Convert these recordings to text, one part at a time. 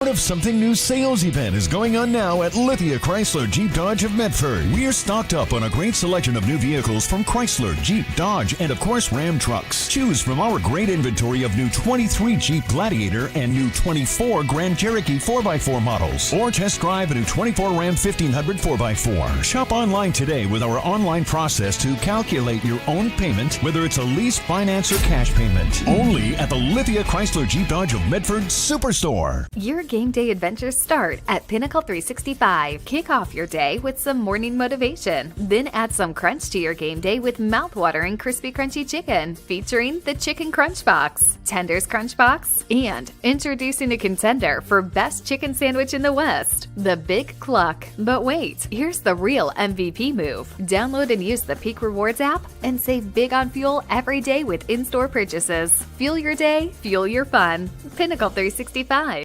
Of Something New sales event is going on now at Lithia Chrysler Jeep Dodge of Medford. We're stocked up on a great selection of new vehicles from Chrysler, Jeep, Dodge, and of course Ram trucks. Choose from our great inventory of new 23 Jeep Gladiator and new 24 Grand Cherokee 4x4 models. Or test drive a new 24 Ram 1500 4x4. Shop online today with our online process to calculate your own payment, whether it's a lease, finance, or cash payment. Only at the Lithia Chrysler Jeep Dodge of Medford Superstore. Your game day adventures start at Pinnacle 365. Kick off your day with some morning motivation. Then add some crunch to your game day with mouth-watering crispy crunchy chicken, featuring the Chicken Crunch Box, Tender's Crunch Box, and introducing a contender for best chicken sandwich in the West, the Big Cluck. But wait, here's the real MVP move. Download and use the Peak Rewards app and save big on fuel every day with in-store purchases. Fuel your day, fuel your fun. Pinnacle 365.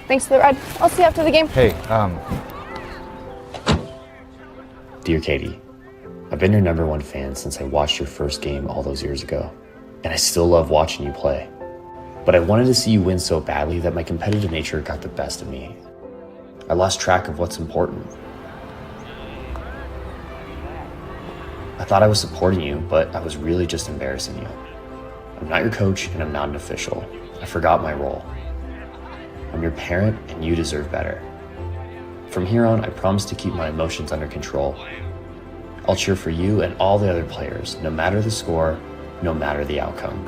Thanks for the ride. I'll see you after the game. Hey, Dear Katie, I've been your #1 fan since I watched your first game all those years ago, and I still love watching you play. But I wanted to see you win so badly that my competitive nature got the best of me. I lost track of what's important. I thought I was supporting you, but I was really just embarrassing you. I'm not your coach, and I'm not an official. I forgot my role. I'm your parent, and you deserve better. From here on, I promise to keep my emotions under control. I'll cheer for you and all the other players, no matter the score, no matter the outcome.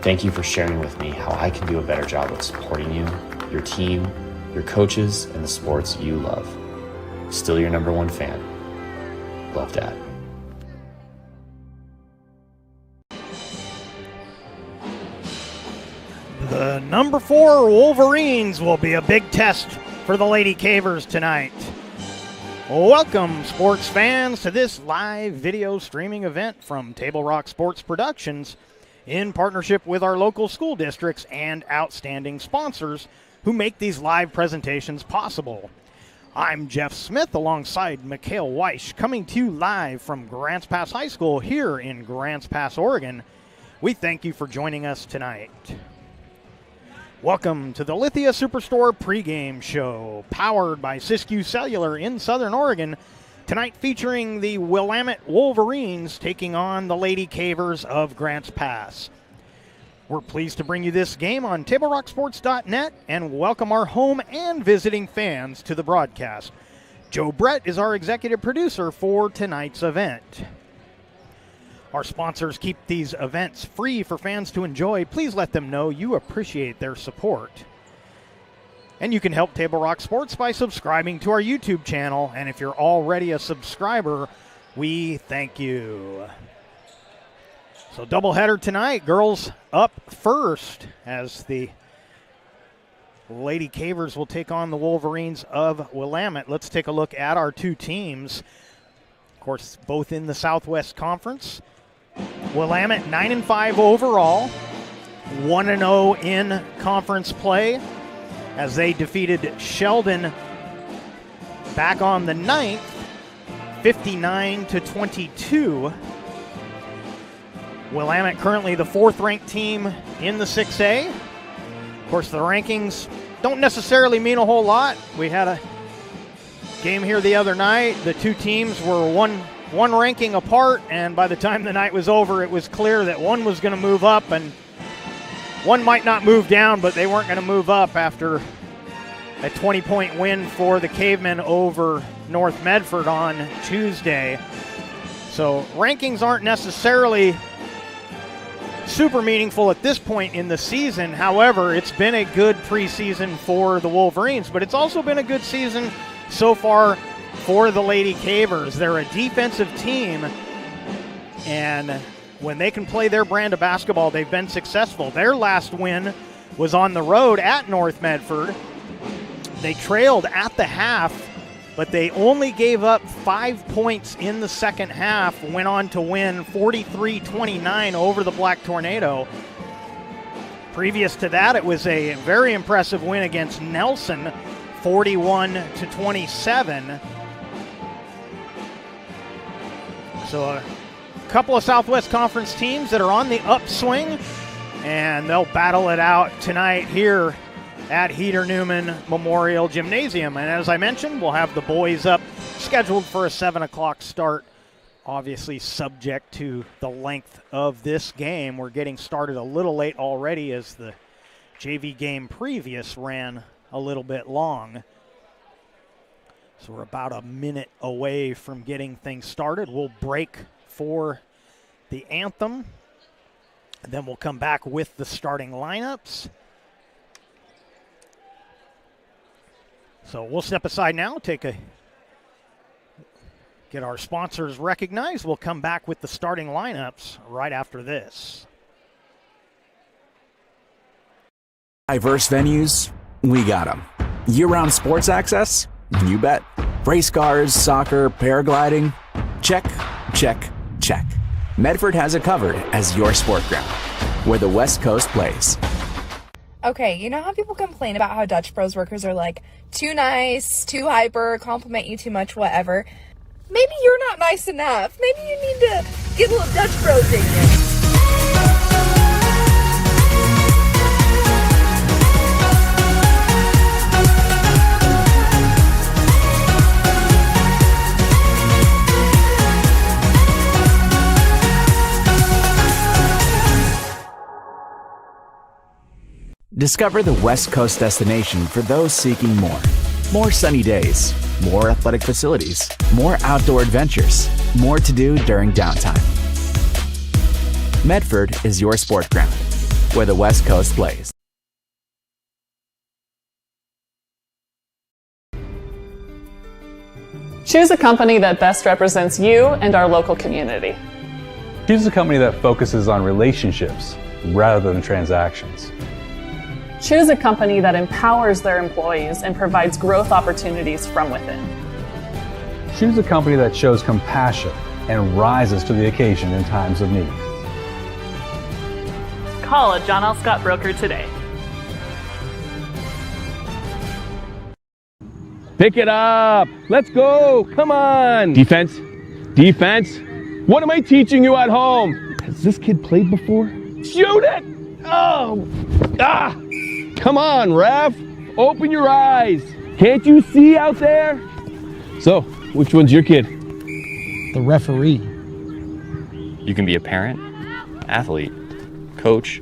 Thank you for sharing with me how I can do a better job of supporting you, your team, your coaches, and the sports you love. Still your #1 fan. Love, Dad. The number 4 Wolverines will be a big test for the Lady Cavers tonight. Welcome, sports fans, to this live video streaming event from Table Rock Sports Productions in partnership with our local school districts and outstanding sponsors who make these live presentations possible. I'm Jeff Smith alongside Mikhail Weish, coming to you live from Grants Pass High School here in Grants Pass, Oregon. We thank you for joining us tonight. Welcome to the Lithia Superstore pregame show, powered by Siskiyou Cellular in Southern Oregon. Tonight featuring the Willamette Wolverines taking on the Lady Cavers of Grants Pass. We're pleased to bring you this game on TableRockSports.net and welcome our home and visiting fans to the broadcast. Joe Brett is our executive producer for tonight's event. Our sponsors keep these events free for fans to enjoy. Please let them know you appreciate their support. And you can help Table Rock Sports by subscribing to our YouTube channel. And if you're already a subscriber, we thank you. So doubleheader tonight. Girls up first as the Lady Cavers will take on the Wolverines of Willamette. Let's take a look at our two teams. Of course, both in the Southwest Conference. Willamette 9-5 overall, 1-0 in conference play as they defeated Sheldon back on the 9th, 59-22. Willamette currently the 4th-ranked team in the 6A. Of course, the rankings don't necessarily mean a whole lot. We had a game here the other night. The two teams were one ranking apart, and by the time the night was over, it was clear that one was going to move up and one might not move down, but they weren't going to move up after a 20-point win for the Cavemen over North Medford on Tuesday. So rankings aren't necessarily super meaningful at this point in the season. However, it's been a good preseason for the Wolverines, but it's also been a good season so far for the Lady Cavers. They're a defensive team, and when they can play their brand of basketball, they've been successful. Their last win was on the road at North Medford. They trailed at the half, but they only gave up 5 points in the second half, went on to win 43-29 over the Black Tornado. Previous to that, it was a very impressive win against Nelson, 41-27. So a couple of Southwest Conference teams that are on the upswing, and they'll battle it out tonight here at Heater Newman Memorial Gymnasium. And as I mentioned, we'll have the boys up, scheduled for a 7 o'clock start, obviously subject to the length of this game. We're getting started a little late already as the JV game previous ran a little bit long. So we're about a minute away from getting things started. We'll break for the anthem, and then we'll come back with the starting lineups. So we'll step aside now, get our sponsors recognized. We'll come back with the starting lineups right after this. Diverse venues, we got them. Year-round sports access? You bet. Race cars, soccer, paragliding? Check, check, check. Medford has it covered as your sport ground, where the West Coast plays. Okay, you know how people complain about how Dutch Bros workers are like too nice, too hyper, compliment you too much, whatever? Maybe you're not nice enough. Maybe you need to get a little Dutch Bros in you. Discover the West Coast destination for those seeking more. More sunny days, more athletic facilities, more outdoor adventures, more to do during downtime. Medford is your sport ground, where the West Coast plays. Choose a company that best represents you and our local community. Choose a company that focuses on relationships rather than transactions. Choose a company that empowers their employees and provides growth opportunities from within. Choose a company that shows compassion and rises to the occasion in times of need. Call a John L. Scott broker today. Pick it up. Let's go. Come on. Defense. Defense. What am I teaching you at home? Has this kid played before? Shoot it. Oh. Ah. Come on, ref. Open your eyes. Can't you see out there? So, which one's your kid? The referee. You can be a parent, athlete, coach,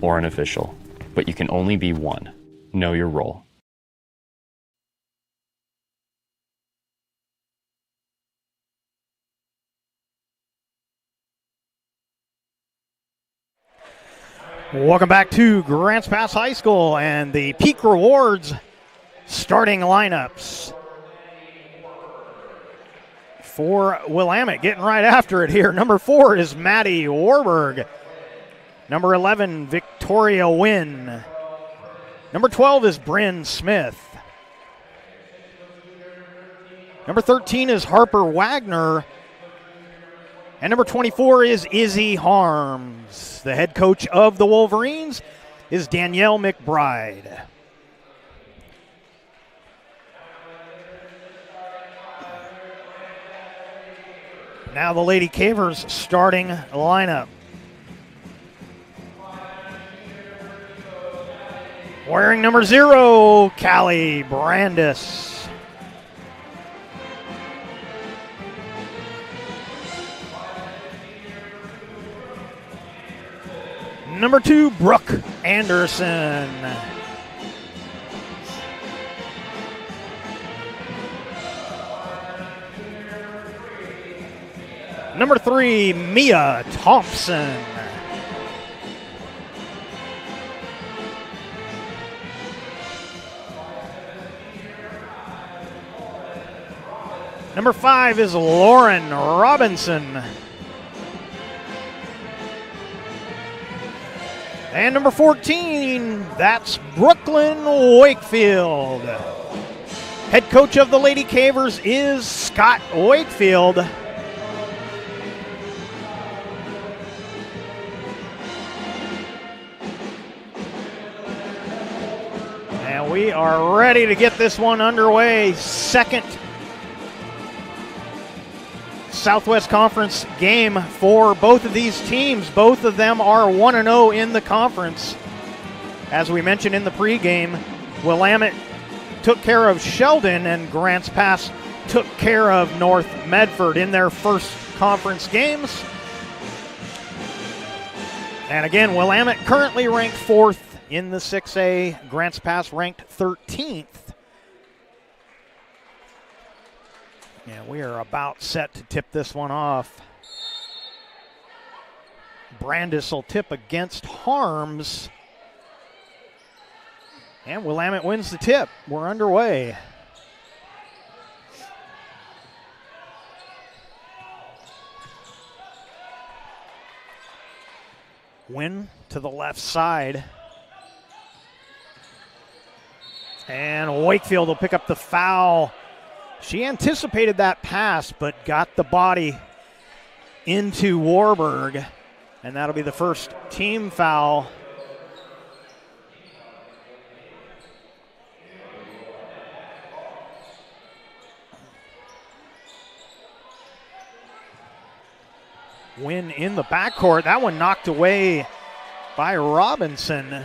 or an official, but you can only be one. Know your role. Welcome back to Grants Pass High School and the Peak Rewards starting lineups. For Willamette, getting right after it here. Number 4 is Maddie Warburg. Number 11, Victoria Wynn. Number 12 is Bryn Smith. Number 13 is Harper Wagner. And number 24 is Izzy Harms. The head coach of the Wolverines is Danielle McBride. Now the Lady Cavers starting lineup. Wearing number 0, Callie Brandis. Number 2, Brooke Anderson. Number 3, Mia Thompson. Number 5 is Lauren Robinson. And number 14, that's Brooklyn Wakefield. Head coach of the Lady Cavers is Scott Wakefield. And we are ready to get this one underway. Second Southwest Conference game for both of these teams. Both of them are 1-0 in the conference. As we mentioned in the pregame, Willamette took care of Sheldon and Grants Pass took care of North Medford in their first conference games. And again, Willamette currently ranked 4th in the 6A. Grants Pass ranked 13th. And we are about set to tip this one off. Brandis will tip against Harms. And Willamette wins the tip. We're underway. Win to the left side. And Wakefield will pick up the foul. She anticipated that pass, but got the body into Warburg. And that'll be the first team foul. Win in the backcourt. That one knocked away by Robinson.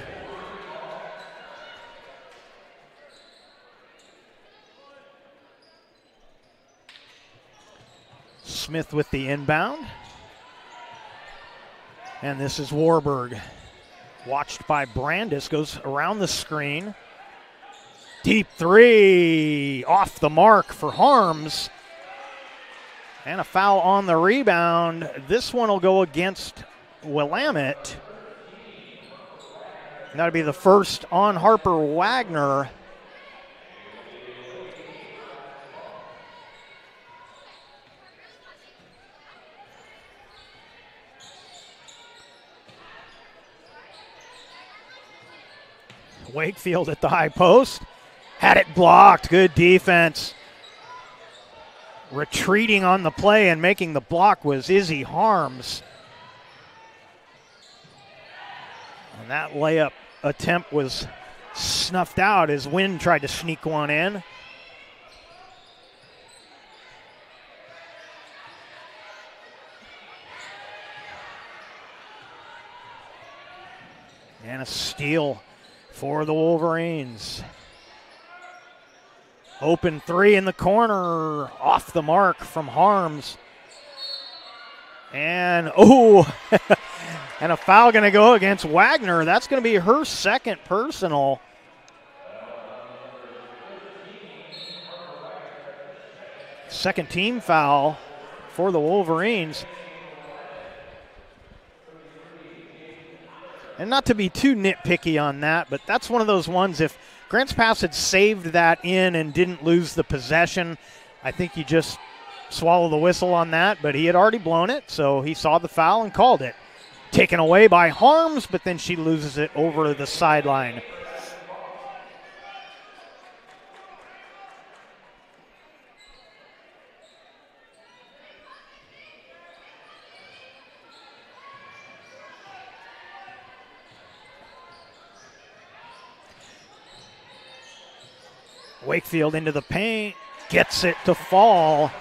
Smith with the inbound. And this is Warburg. Watched by Brandis. Goes around the screen. Deep three. Off the mark for Harms. And a foul on the rebound. This one will go against Willamette. That'll be the first on Harper Wagner. Wakefield at the high post. Had it blocked. Good defense. Retreating on the play and making the block was Izzy Harms. And that layup attempt was snuffed out as Wynn tried to sneak one in. And a steal for the Wolverines. Open three in the corner, off the mark from Harms. And, and a foul going to go against Wagner. That's going to be her second personal. Second team foul for the Wolverines. And not to be too nitpicky on that, but that's one of those ones, if Grants Pass had saved that in and didn't lose the possession, I think you just swallow the whistle on that, but he had already blown it, so he saw the foul and called it. Taken away by Harms, but then she loses it over the sideline. Wakefield into the paint, gets it to fall.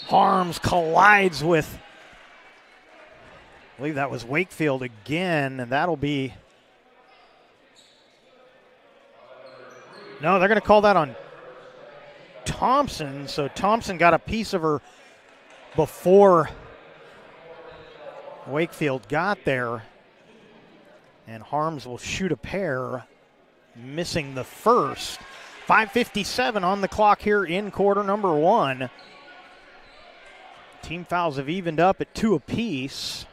Harms collides with, I believe that was Wakefield again, and that'll be, no, they're going to call that on Thompson. So Thompson got a piece of her before Wakefield got there. And Harms will shoot a pair, missing the first. 5:57 on the clock here in quarter number one. Team fouls have evened up at 2 apiece.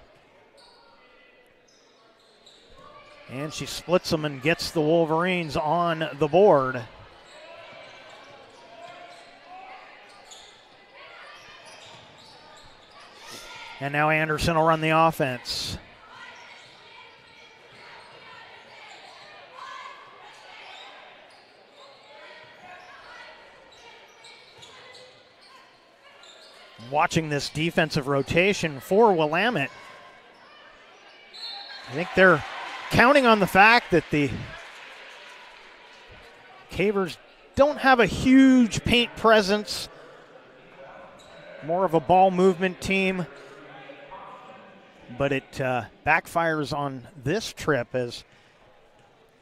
And she splits them and gets the Wolverines on the board. And now Anderson will run the offense. Watching this defensive rotation for Willamette, I think they're counting on the fact that the Cavers don't have a huge paint presence, more of a ball movement team, but it backfires on this trip as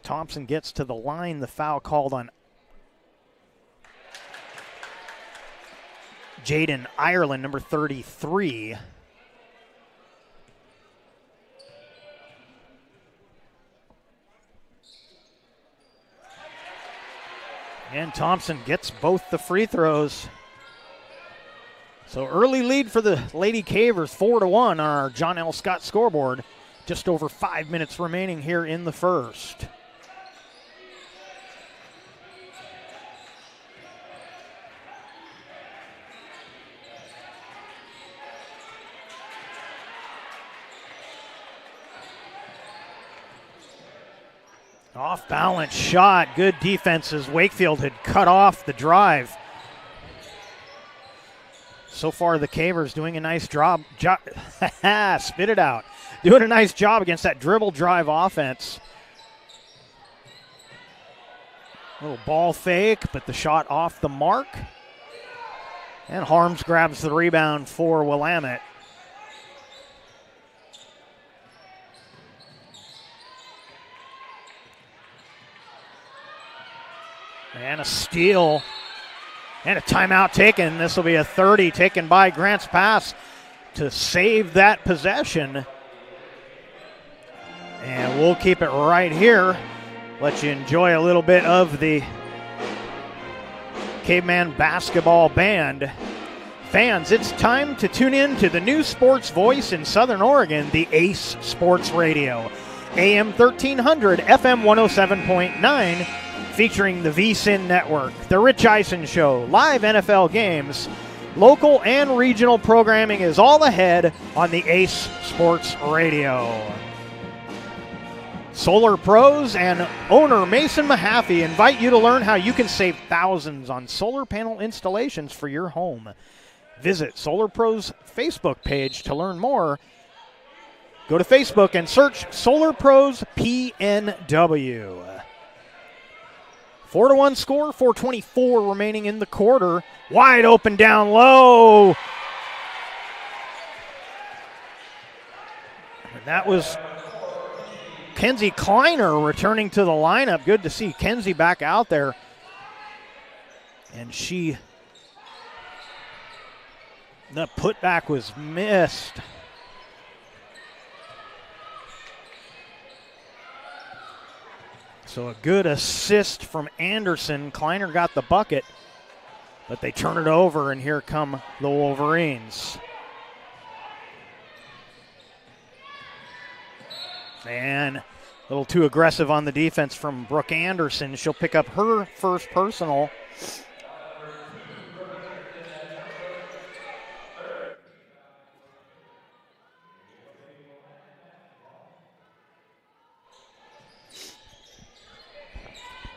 Thompson gets to the line. The foul called on Jaden Ireland, number 33. And Thompson gets both the free throws. So early lead for the Lady Cavers, 4-1 on our John L. Scott scoreboard. Just over 5 minutes remaining here in the first. Off balance shot, good defenses. Wakefield had cut off the drive. So far the Cavers doing a nice job. Spit it out. Doing a nice job against that dribble drive offense. Little ball fake, but the shot off the mark. And Harms grabs the rebound for Willamette. And a steal. And a timeout taken. This will be a 30 taken by Grants Pass to save that possession. And we'll keep it right here. Let you enjoy a little bit of the Caveman Basketball Band. Fans, it's time to tune in to the new sports voice in Southern Oregon, the Ace Sports Radio. AM 1300, FM 107.9. Featuring the VSIN Network, The Rich Eisen Show, live NFL games, local and regional programming is all ahead on the Ace Sports Radio. Solar Pros and owner Mason Mahaffey invite you to learn how you can save thousands on solar panel installations for your home. Visit Solar Pros' Facebook page to learn more. Go to Facebook and search Solar Pros PNW. 4-1 score, 4:24 remaining in the quarter. Wide open down low. And that was Kenzie Kleiner returning to the lineup. Good to see Kenzie back out there. And the putback was missed. So a good assist from Anderson. Kleiner got the bucket, but they turn it over, and here come the Wolverines. And a little too aggressive on the defense from Brooke Anderson. She'll pick up her first personal.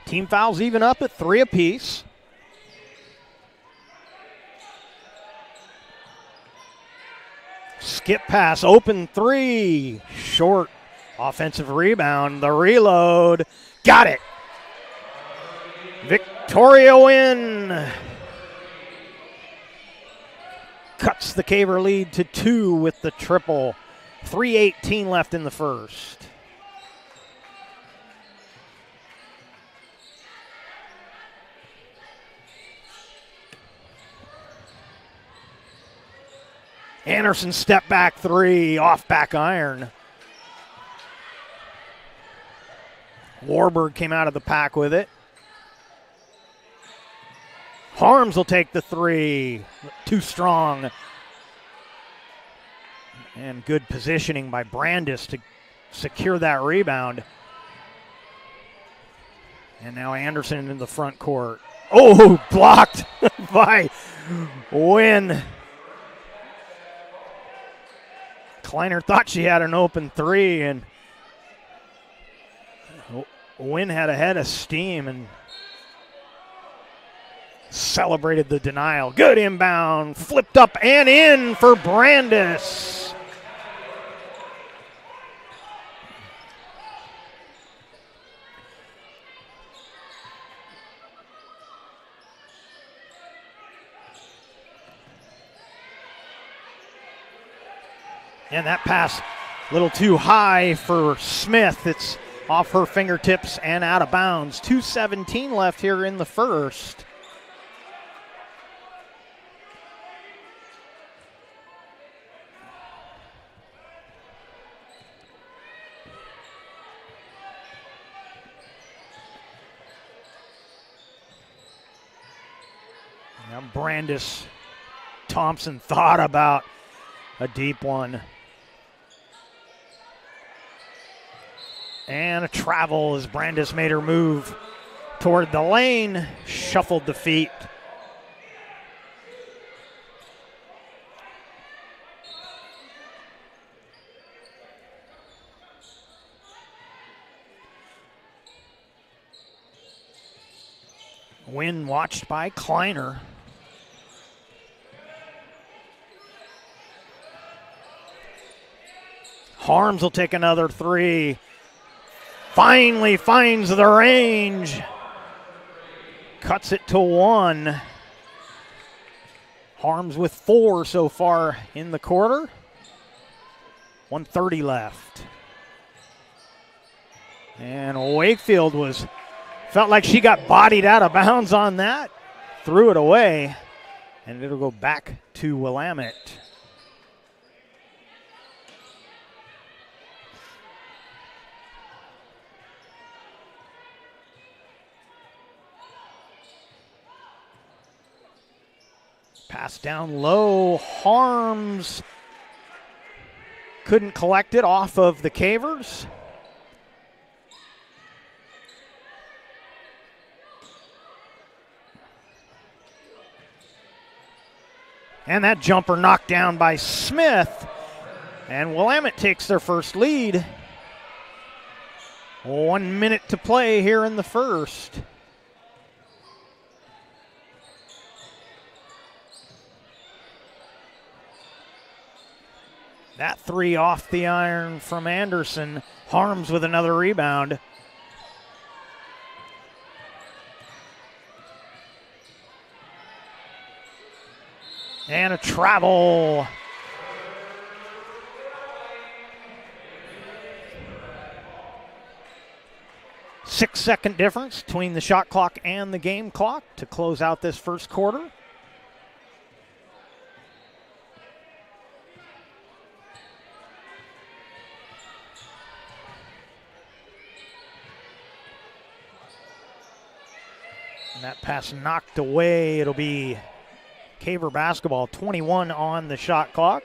Team fouls even up at 3 apiece. Skip pass, open 3. Short offensive rebound. The reload. Got it. Victoria Wynn cuts the Caver lead to 2 with the triple. 3:18 left in the first. Anderson step back 3, off back iron. Warburg came out of the pack with it. Harms will take the 3, too strong. And good positioning by Brandis to secure that rebound. And now Anderson in the front court. Oh, blocked by Wynn. Kleiner thought she had an open three, and Wynn had a head of steam and celebrated the denial. Good inbound, flipped up and in for Brandis. And that pass a little too high for Smith. It's off her fingertips and out of bounds. 2:17 left here in the first. Now Brandis Thompson thought about a deep one. And a travel as Brandis made her move toward the lane, shuffled the feet. Wynn watched by Kleiner. Harms will take another three. Finally finds the range. Cuts it to one. Harms with 4 so far in the quarter. 1:30 left. And Wakefield felt like she got bodied out of bounds on that. Threw it away. And it'll go back to Willamette. Pass down low. Harms couldn't collect it off of the Cavers. And that jumper knocked down by Smith. And Willamette takes their first lead. 1 minute to play here in the first. That three off the iron from Anderson. Harms with another rebound. And a travel. Six-second difference between the shot clock and the game clock to close out this first quarter. And that pass knocked away. It'll be Caver basketball, 21 on the shot clock.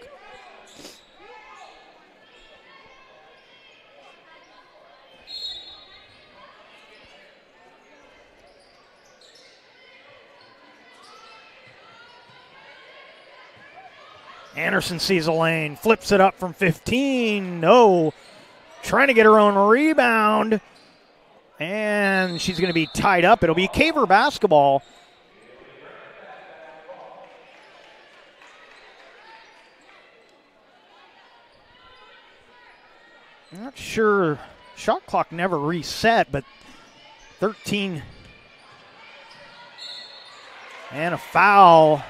Anderson sees a lane, flips it up from 15. No, trying to get her own rebound. And she's going to be tied up. It'll be Caver basketball. I'm not sure. Shot clock never reset, but 13. And a foul.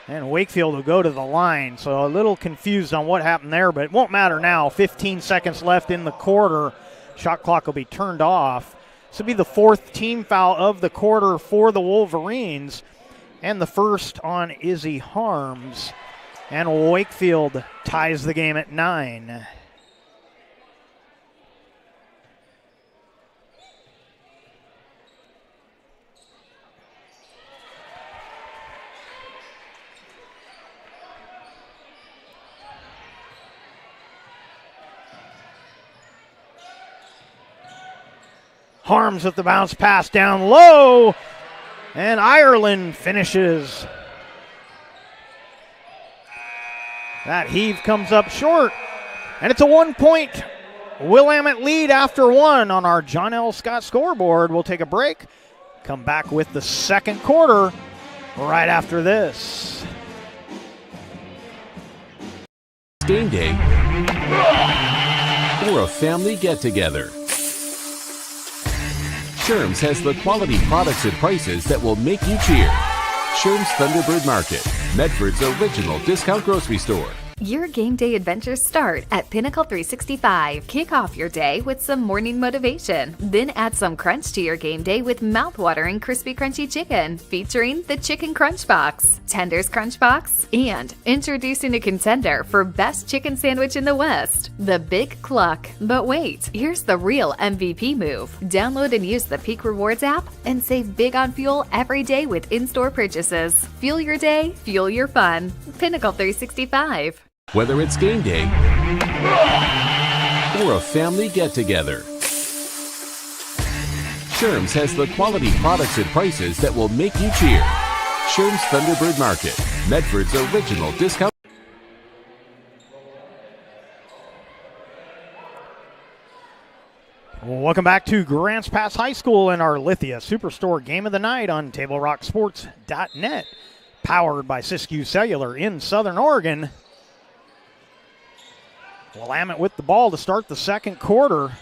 And Wakefield will go to the line. So a little confused on what happened there, but it won't matter now. 15 seconds left in the quarter. Shot clock will be turned off. This will be the 4th team foul of the quarter for the Wolverines. And the first on Izzy Harms. And Wakefield ties the game at 9. Harms with the bounce pass down low, and Ireland finishes. That heave comes up short, and it's a 1-point Willamette lead after one on our John L. Scott scoreboard. We'll take a break, come back with the second quarter right after this. Game day or a family get-together. Sherm's has the quality products and prices that will make you cheer. Sherm's Thunderbird Market, Medford's original discount grocery store. Your game day adventures start at Pinnacle 365. Kick off your day with some morning motivation. Then add some crunch to your game day with mouth-watering crispy crunchy chicken, featuring the Chicken Crunch Box, Tender's Crunch Box, and introducing a contender for best chicken sandwich in the West, the Big Cluck. But wait, here's the real MVP move. Download and use the Peak Rewards app and save big on fuel every day with in-store purchases. Fuel your day, fuel your fun. Pinnacle 365. Whether it's game day or a family get-together, Sherm's has the quality products and prices that will make you cheer. Sherm's Thunderbird Market, Medford's original discount. Welcome back to Grants Pass High School and our Lithia Superstore Game of the Night on TableRockSports.net. Powered by Siskiyou Cellular in Southern Oregon. Willamette with the ball to start the second quarter.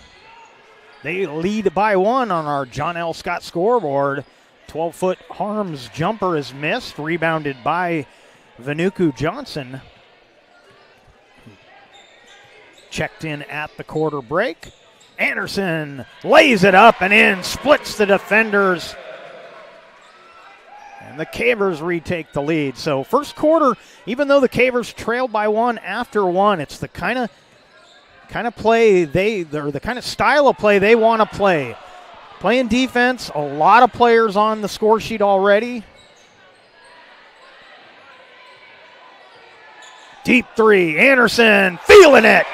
They lead by one on our John L. Scott scoreboard. 12-foot Harms jumper is missed, rebounded by Vanuku Johnson. Checked in at the quarter break. Anderson lays it up and in, splits the defenders. And the Cavers retake the lead. So first quarter, even though the Cavers trailed by one after one, it's the kind of play the kind of style of play they want to play. Playing defense, a lot of players on the score sheet already. Deep three, Anderson feeling it.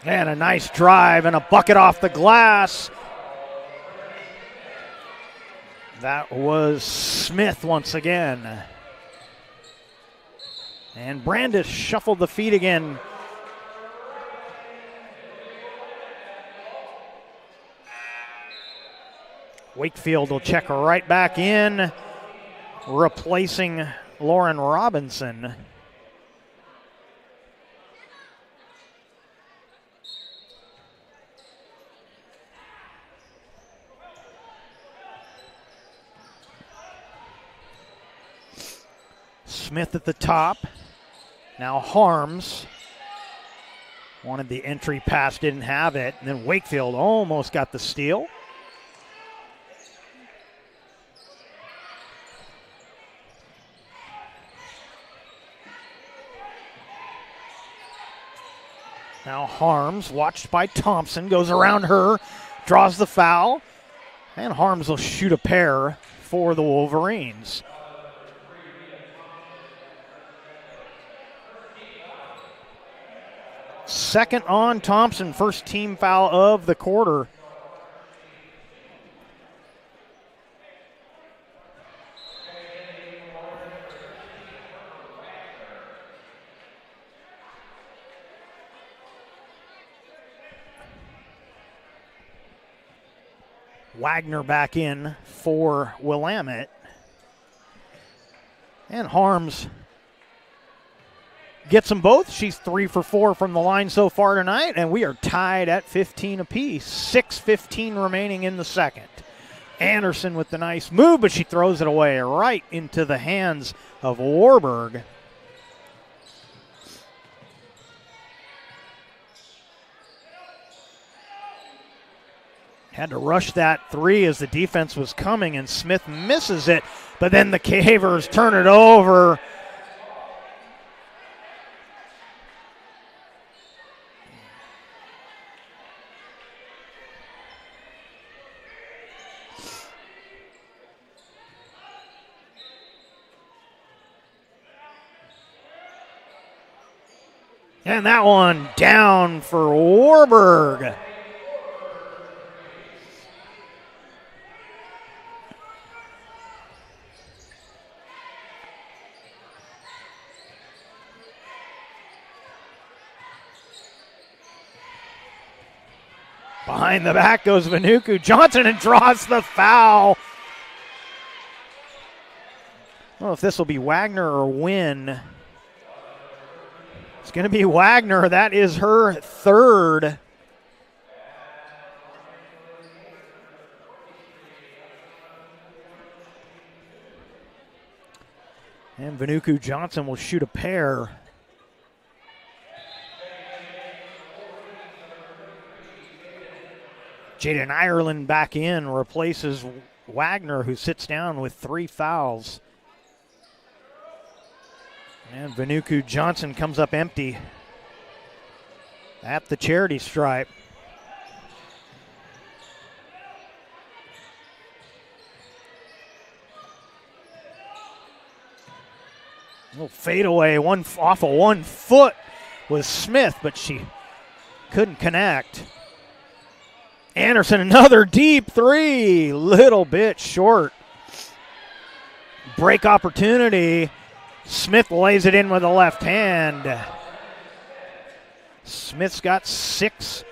And a nice drive and a bucket off the glass. That was Smith once again. And Brandis shuffled the feet again. Wakefield will check right back in, replacing Lauren Robinson. Smith at the top. Now Harms wanted the entry pass, didn't have it. And then Wakefield almost got the steal. Now Harms, watched by Thompson, goes around her, draws the foul. And Harms will shoot a pair for the Wolverines. Second on Thompson, first team foul of the quarter. Wagner back in for Willamette. And Harms gets them both. She's 3 for 4 from the line so far tonight, and we are tied at 15 apiece. 6:15 remaining in the second. Anderson with the nice move, but she throws it away right into the hands of Warburg. Had to rush that three as the defense was coming, and Smith misses it, but then the Cavers turn it over. And that one down for Warburg. Behind the back goes Vanuku Johnson and draws the foul. I don't know if this will be Wagner or Wynn. It's going to be Wagner. That is her third. And Vanuku Johnson will shoot a pair. Jaden Ireland back in, replaces Wagner, who sits down with 3 fouls. And Vanuku Johnson comes up empty at the charity stripe. A little fadeaway, off of 1 foot was Smith, but she couldn't connect. Anderson, another deep 3, little bit short. Break opportunity. Smith lays it in with the left hand. Smith's got 6,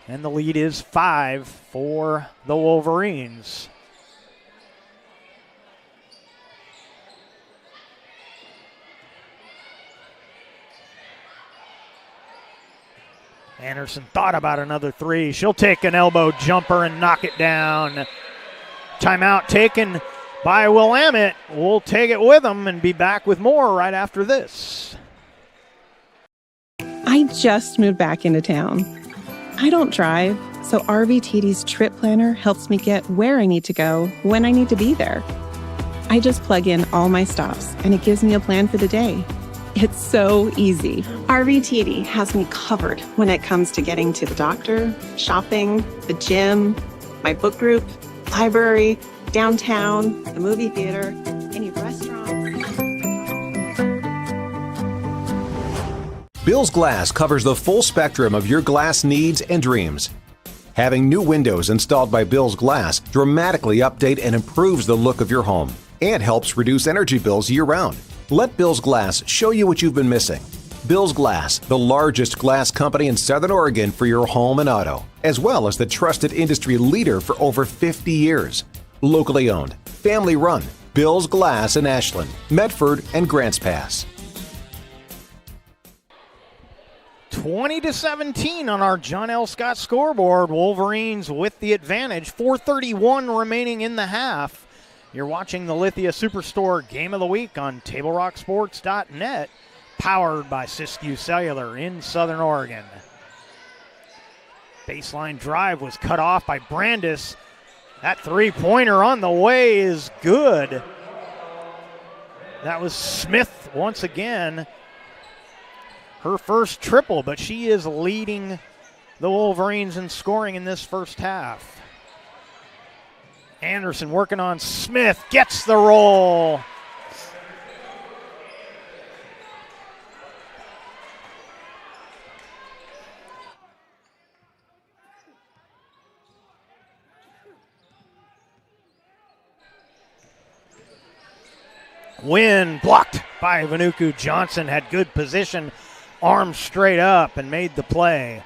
and the lead is 5 for the Wolverines. Anderson thought about another 3. She'll take an elbow jumper and knock it down. Timeout taken by Willamette. We'll take it with them and be back with more right after this. I just moved back into town. I don't drive, so RVTD's trip planner helps me get where I need to go when I need to be there. I just plug in all my stops and it gives me a plan for the day. It's so easy. RVTD has me covered when it comes to getting to the doctor, shopping, the gym, my book group, library, downtown, the movie theater, any restaurant. Bill's Glass covers the full spectrum of your glass needs and dreams. Having new windows installed by Bill's Glass dramatically update and improves the look of your home and helps reduce energy bills year-round. Let Bill's Glass show you what you've been missing. Bill's Glass, the largest glass company in Southern Oregon for your home and auto, as well as the trusted industry leader for over 50 years. Locally owned, family run, Bill's Glass in Ashland, Medford, and Grants Pass. 20-17 on our John L. Scott scoreboard. Wolverines with the advantage. 4:31 remaining in the half. You're watching the Lithia Superstore Game of the Week on TableRockSports.net, powered by Siskiyou Cellular in Southern Oregon. Baseline drive was cut off by Brandis. That 3-pointer on the way is good. That was Smith once again. Her first triple, but she is leading the Wolverines in scoring in this first half. Anderson working on Smith, gets the roll. Win blocked by Vanuku Johnson, had good position, arms straight up and made the play.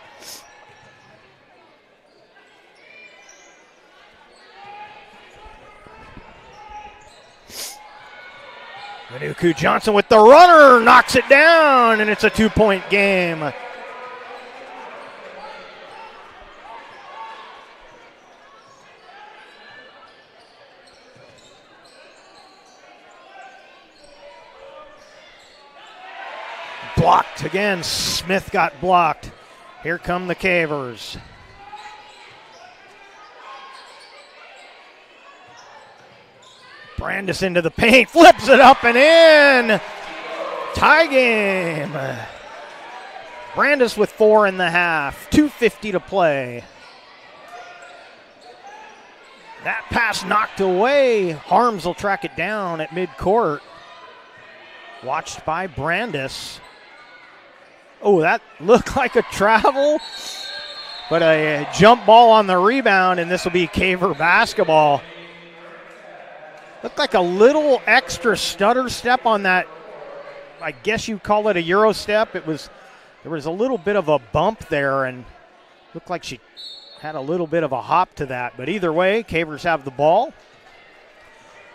Vanuku Johnson with the runner, knocks it down, and it's a 2-point game. Blocked again, Smith got blocked. Here come the Cavers. Brandis into the paint, flips it up and in. Tie game. Brandis with 4 in the half, 2:50 to play. That pass knocked away. Harms will track it down at midcourt. Watched by Brandis. Oh, that looked like a travel, but a jump ball on the rebound, and this will be Caver basketball. Looked like a little extra stutter step on that. I guess you call it a Euro step. There was a little bit of a bump there, and looked like she had a little bit of a hop to that. But either way, Cavers have the ball.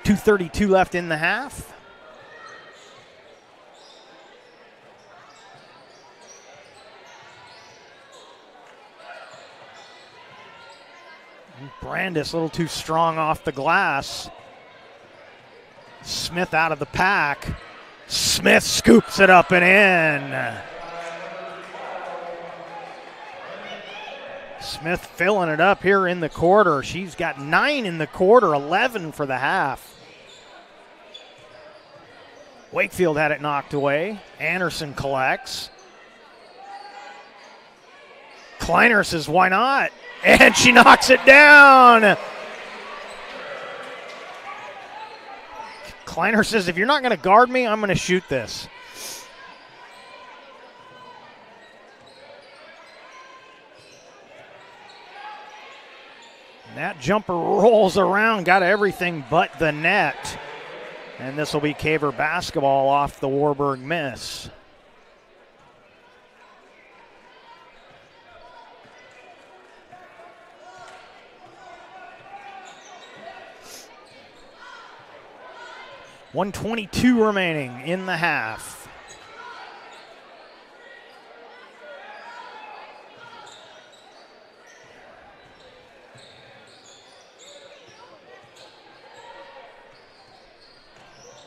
2:32 left in the half. Brandis a little too strong off the glass. Smith out of the pack. Smith scoops it up and in. Smith filling it up here in the quarter. She's got 9 in the quarter, 11 for the half. Wakefield had it knocked away. Anderson collects. Kleiner says, why not? And she knocks it down. Kleiner says, if you're not going to guard me, I'm going to shoot this. And that jumper rolls around, got everything but the net. And this will be Caver basketball off the Warburg miss. .122 remaining in the half.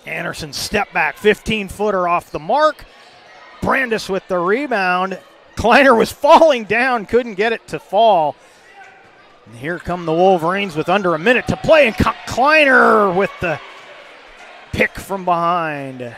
Anderson step back, 15-footer off the mark. Brandis with the rebound. Kleiner was falling down, couldn't get it to fall. And here come the Wolverines with under a minute to play, and Kleiner with the pick from behind.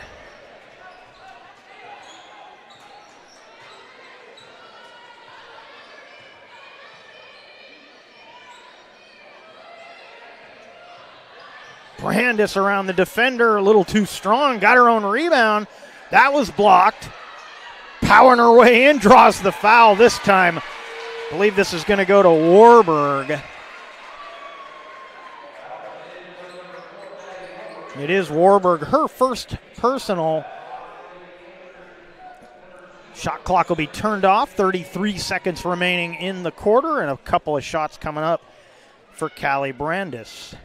Brandis around the defender, a little too strong, got her own rebound. That was blocked. Powering her way in, draws the foul this time. I believe this is going to go to Warburg. It is Warburg, her first personal. Shot clock will be turned off. 33 seconds remaining in the quarter, and a couple of shots coming up for Callie Brandis.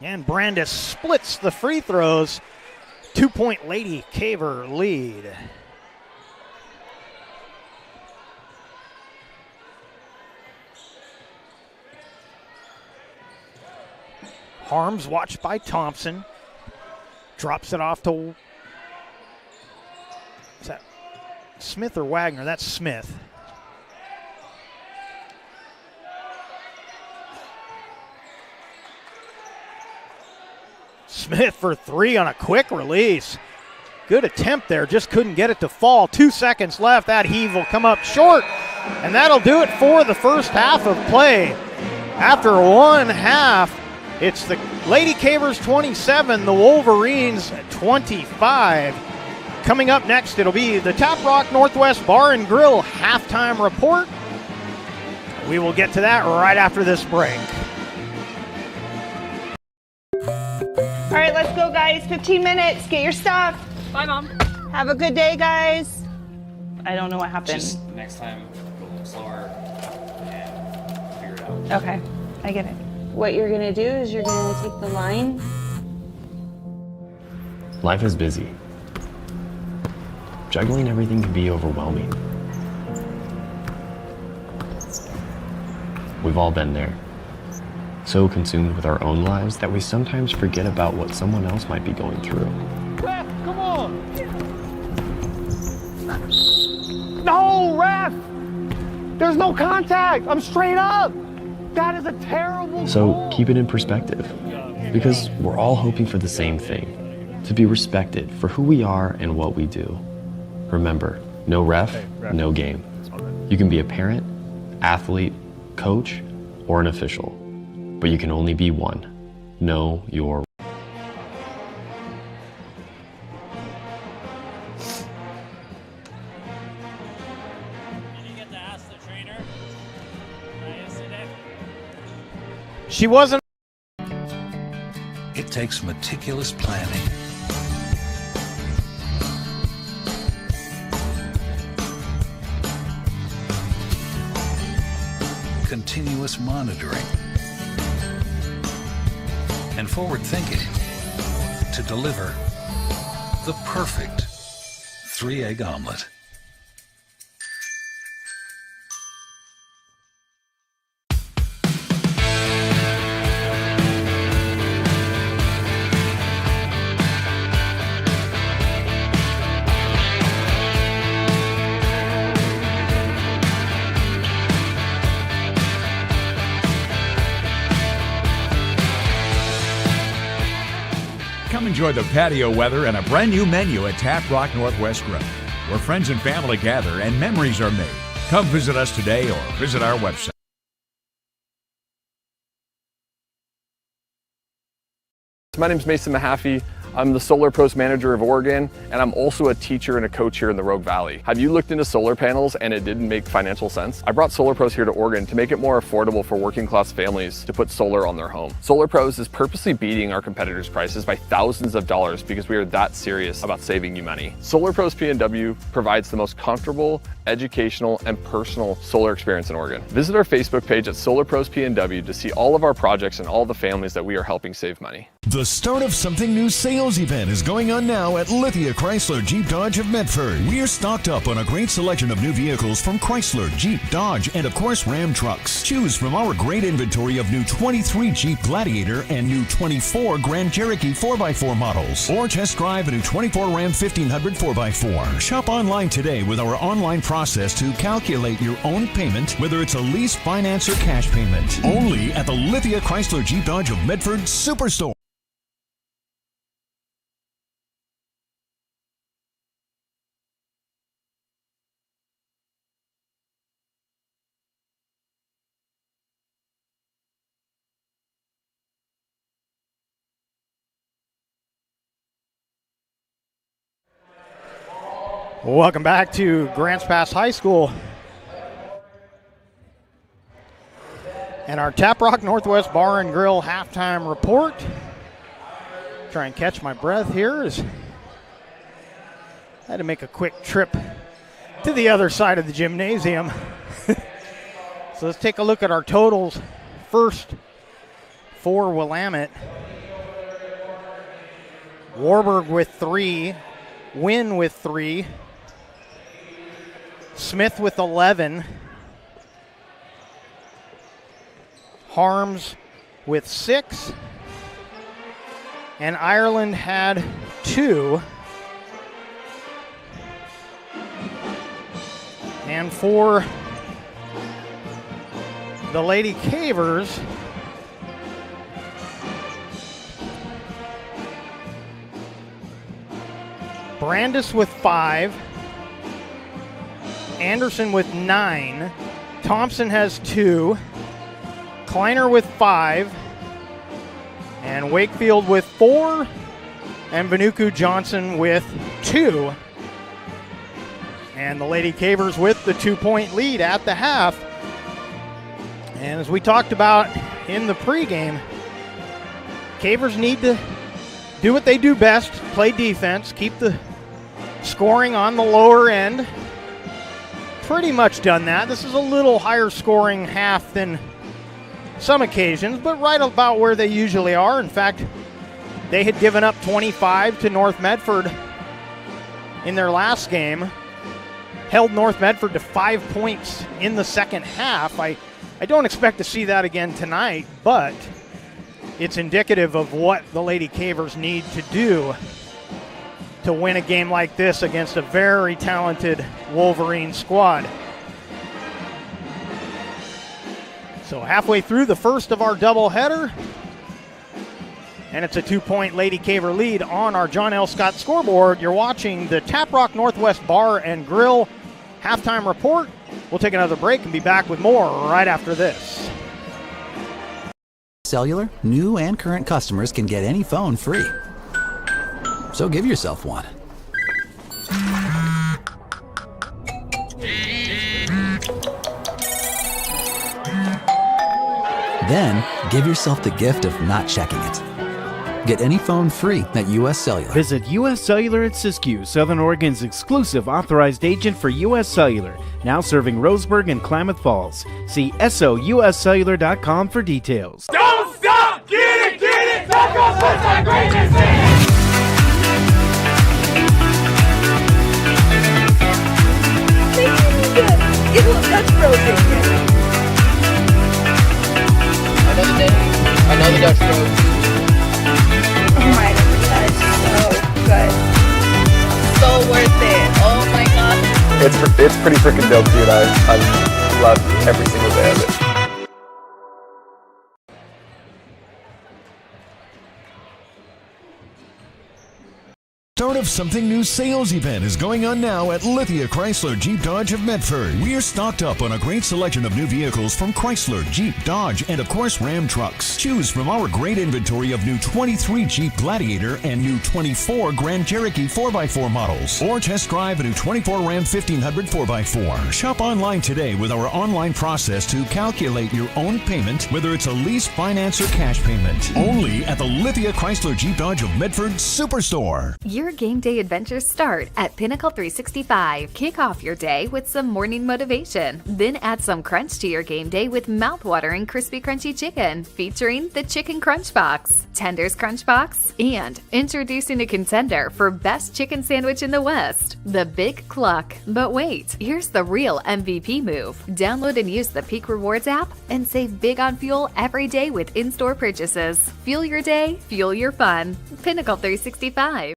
And Brandis splits the free throws. 2-point Lady Caver lead. Harms watched by Thompson. Drops it off to, is that Smith or Wagner? That's Smith. Smith for three on a quick release. Good attempt there, just couldn't get it to fall. 2 seconds left. That heave will come up short, and that'll do it for the first half of play. After one half, it's the Lady Cavers 27, the Wolverines 25. Coming up next, it'll be the Tap Rock Northwest Bar and Grill halftime report. We will get to that right after this break. All right, let's go, guys. 15 minutes. Get your stuff. Bye, Mom. Have a good day, guys. I don't know what happened. Just next time, go a little slower and figure it out. Okay, I get it. What you're going to do is you're going to take the line. Life is busy. Juggling everything can be overwhelming. We've all been there. So consumed with our own lives that we sometimes forget about what someone else might be going through. Ref, come on! No, ref! There's no contact! I'm straight up! That is a terrible So goal. keep it in perspective, because we're all hoping for the same thing, to be respected for who we are and what we do. Remember, no ref, no game. You can be a parent, athlete, coach, or an official, but you can only be one. Know your She wasn't. It takes meticulous planning, continuous monitoring, and forward thinking to deliver the perfect 3-egg omelet. Come enjoy the patio weather and a brand new menu at Tap Rock Northwest Grill, where friends and family gather and memories are made. Come visit us today or visit our website. My name is Mason Mahaffey. I'm the Solar Pros Manager of Oregon, and I'm also a teacher and a coach here in the Rogue Valley. Have you looked into solar panels and it didn't make financial sense? I brought Solar Pros here to Oregon to make it more affordable for working class families to put solar on their home. Solar Pros is purposely beating our competitors' prices by thousands of dollars because we are that serious about saving you money. Solar Pros PNW provides the most comfortable, educational, and personal solar experience in Oregon. Visit our Facebook page at Solar Pros PNW to see all of our projects and all the families that we are helping save money. The Start of Something New sales event is going on now at Lithia Chrysler Jeep Dodge of Medford. We're stocked up on a great selection of new vehicles from Chrysler, Jeep, Dodge, and of course Ram trucks. Choose from our great inventory of new 23 Jeep Gladiator and new 24 Grand Cherokee 4x4 models. Or test drive a new 24 Ram 1500 4x4. Shop online today with our online process to calculate your own payment, whether it's a lease, finance, or cash payment. Only at the Lithia Chrysler Jeep Dodge of Medford Superstore. Welcome back to Grants Pass High School. And our Tap Rock Northwest Bar and Grill halftime report. Try and catch my breath here as I had to make a quick trip to the other side of the gymnasium. So let's take a look at our totals first for Willamette. Warburg with 3, Wynn with 3, Smith with 11, Harms with 6, and Ireland had 2. And for the Lady Cavers, Brandis with 5, Anderson with 9, Thompson has 2, Kleiner with 5, and Wakefield with 4, and Vanuku Johnson with 2. And the Lady Cavers with the 2-point lead at the half. And as we talked about in the pregame, Cavers need to do what they do best, play defense, keep the scoring on the lower end. Pretty much done that. This is a little higher scoring half than some occasions, but right about where they usually are. In fact, they had given up 25 to North Medford in their last game, held North Medford to 5 points in the second half. I don't expect to see that again tonight, but it's indicative of what the Lady Cavers need to do to win a game like this against a very talented Wolverine squad. So halfway through the first of our doubleheader, and it's a 2-point Lady Caver lead on our John L. Scott scoreboard. You're watching the Tap Rock Northwest Bar and Grill halftime report. We'll take another break and be back with more right after this. Cellular, new and current customers can get any phone free. So give yourself one. Then give yourself the gift of not checking it. Get any phone free at US Cellular. Visit US Cellular at Siskiyou, Southern Oregon's exclusive authorized agent for US Cellular, now serving Roseburg and Klamath Falls. See SOUScellular.com for details. Don't stop! Get it! South Coast Westside greatness is! Get a little Dutch Bros in here. Another day, another Dutch Bros. Oh my gosh, so good. So worth it. Oh my god. It's pretty freaking dope, dude. I love every single day of it. Start of something new sales event is going on now at Lithia Chrysler Jeep Dodge of Medford. We're stocked up on a great selection of new vehicles from Chrysler, Jeep, Dodge, and of course Ram trucks. Choose from our great inventory of new 23 Jeep Gladiator and new 24 Grand Cherokee 4x4 models. Or test drive a new 24 Ram 1500 4x4. Shop online today with our online process to calculate your own payment, whether it's a lease, finance, or cash payment. Only at the Lithia Chrysler Jeep Dodge of Medford Superstore. Your game day adventures start at Pinnacle 365. Kick off your day with some morning motivation. Then add some crunch to your game day with mouth-watering crispy crunchy chicken, featuring the Chicken Crunch Box, Tenders Crunch Box, and introducing a contender for best chicken sandwich in the West, the Big Cluck. But wait, here's the real MVP move. Download and use the Peak Rewards app and save big on fuel every day with in-store purchases. Fuel your day, fuel your fun. Pinnacle 365.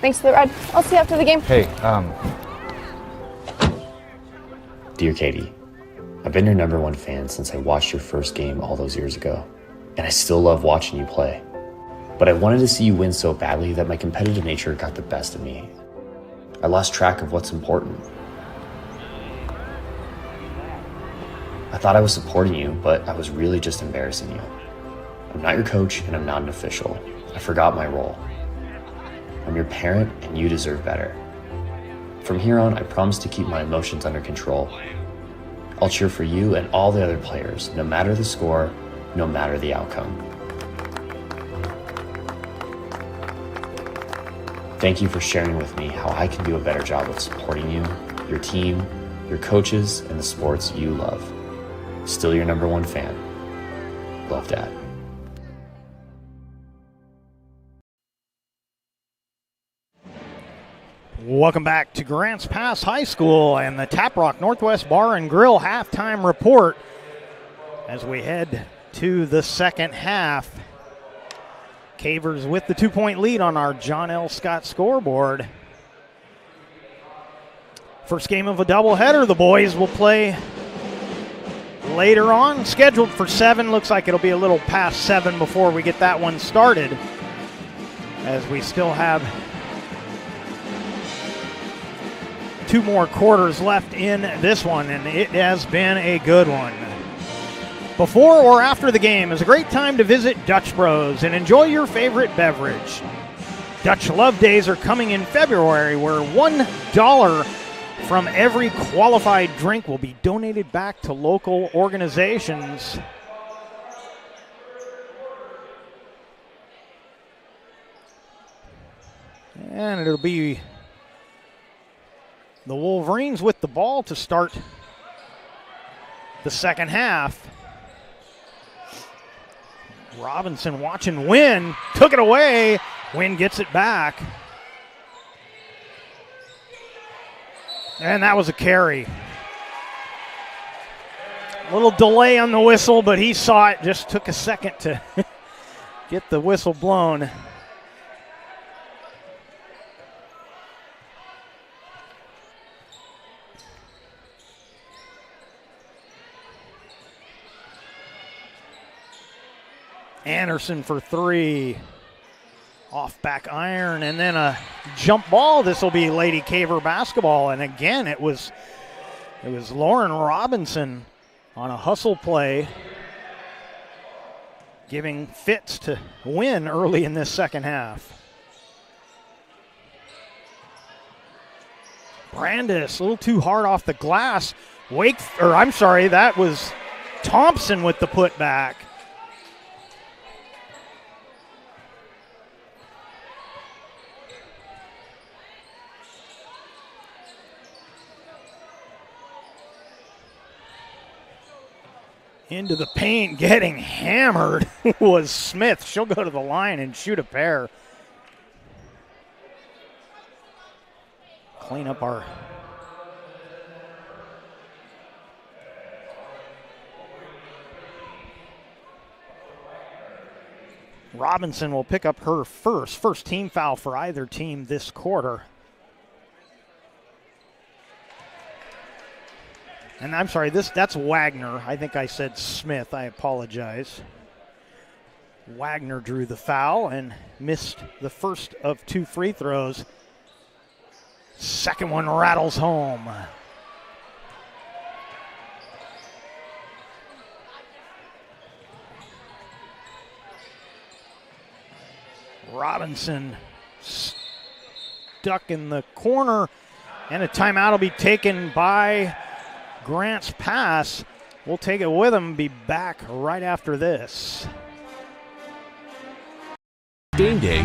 Thanks for the ride. I'll see you after the game. Hey, Dear Katie, I've been your #1 fan since I watched your first game all those years ago, and I still love watching you play. But I wanted to see you win so badly that my competitive nature got the best of me. I lost track of what's important. I thought I was supporting you, but I was really just embarrassing you. I'm not your coach, and I'm not an official. I forgot my role. I'm your parent, and you deserve better. From here on, I promise to keep my emotions under control. I'll cheer for you and all the other players, no matter the score, no matter the outcome. Thank you for sharing with me how I can do a better job of supporting you, your team, your coaches, and the sports you love. Still your #1 fan. Love, Dad. Welcome back to Grants Pass High School and the Tap Rock Northwest Bar and Grill halftime report as we head to the second half. Cavers with the 2-point lead on our John L. Scott scoreboard. First game of a doubleheader. The boys will play later on. Scheduled for 7. Looks like it'll be a little past 7 before we get that one started, as we still have 2 more quarters left in this one, and it has been a good one. Before or after the game is a great time to visit Dutch Bros and enjoy your favorite beverage. Dutch Love Days are coming in February, where $1 from every qualified drink will be donated back to local organizations. And it'll be the Wolverines with the ball to start the second half. Robinson watching Wynn, took it away. Wynn gets it back. And that was a carry. A little delay on the whistle, but he saw it. Just took a second to get the whistle blown. Anderson for three. Off back iron, and then a jump ball. This will be Lady Caver basketball. And again, it was Lauren Robinson on a hustle play, giving fits to win early in this second half. Brandis, a little too hard off the glass. That was Thompson with the putback. Into the paint, getting hammered was Smith. She'll go to the line and shoot a pair. Clean up our Robinson will pick up her first team foul for either team this quarter. And I'm sorry, that's Wagner. I think I said Smith. I apologize. Wagner drew the foul and missed the first of two free throws. Second one rattles home. Robinson stuck in the corner, and a timeout will be taken by Grants Pass. We'll take it with him, be back right after this. Game day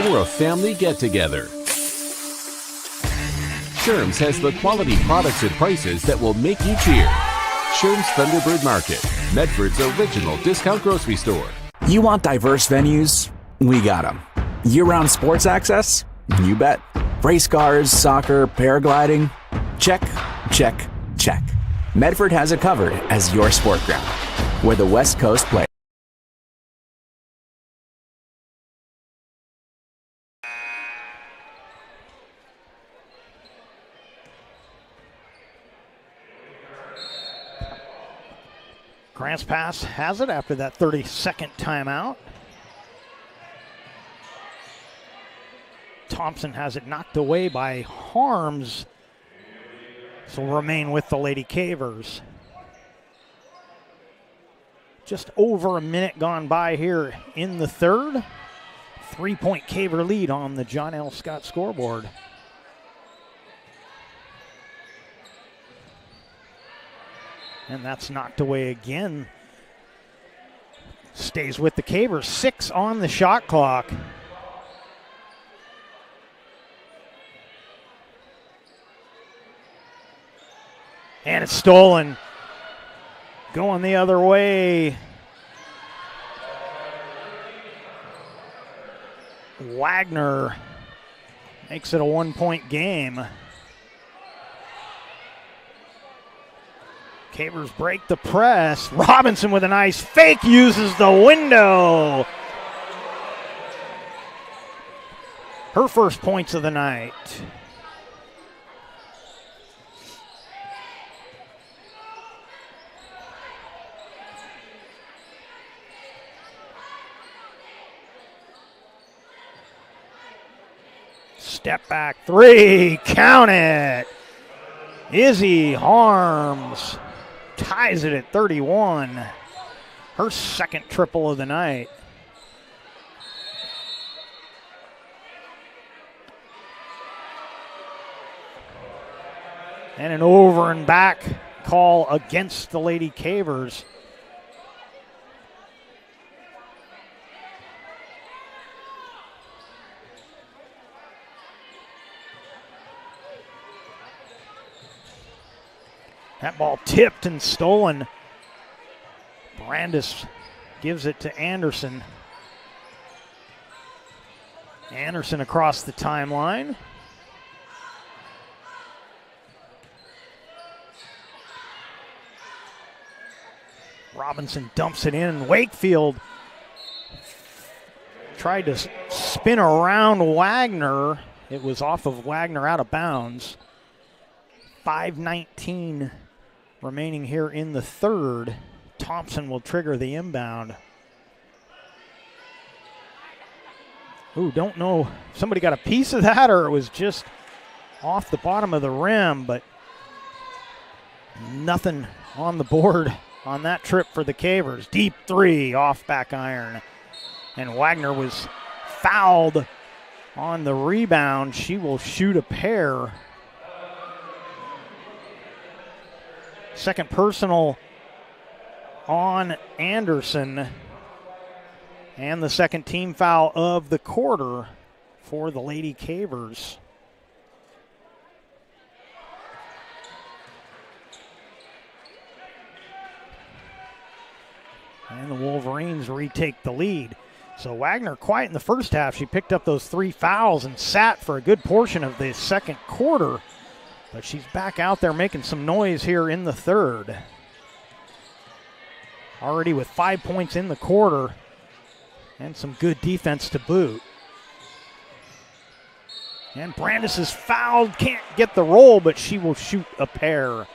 or a family get-together. Sherm's has the quality products and prices that will make you cheer. Sherm's Thunderbird Market, Medford's original discount grocery store. You want diverse venues? We got them. Year-round sports access? You bet. Race cars, soccer, paragliding? Check, check, check. Medford has it covered as your sport ground, where the West Coast plays. Grants Pass has it after that 30-second timeout. Thompson has it knocked away by Harms. So we'll remain with the Lady Cavers. Just over a minute gone by here in the third. 3-point Caver lead on the John L. Scott scoreboard. And that's knocked away again. Stays with the Cavers. 6 on the shot clock. And it's stolen. Going the other way. Wagner makes it a 1-point game. Cavers break the press. Robinson with a nice fake, uses the window. Her first points of the night. Step back three, count it. Izzy Harms ties it at 31. Her second triple of the night. And an over and back call against the Lady Cavers. That ball tipped and stolen. Brandis gives it to Anderson. Anderson across the timeline. Robinson dumps it in. Wakefield tried to spin around Wagner. It was off of Wagner, out of bounds. 5:19 remaining here in the third. Thompson will trigger the inbound. Ooh, don't know. Somebody got a piece of that or it was just off the bottom of the rim, but nothing on the board on that trip for the Cavers. Deep three off back iron. And Wagner was fouled on the rebound. She will shoot a pair. Second personal on Anderson. And the second team foul of the quarter for the Lady Cavers. And the Wolverines retake the lead. So Wagner quiet in the first half. She picked up those 3 fouls and sat for a good portion of the second quarter. But she's back out there making some noise here in the third. Already with 5 points in the quarter and some good defense to boot. And Brandis is fouled, can't get the roll, but she will shoot a pair.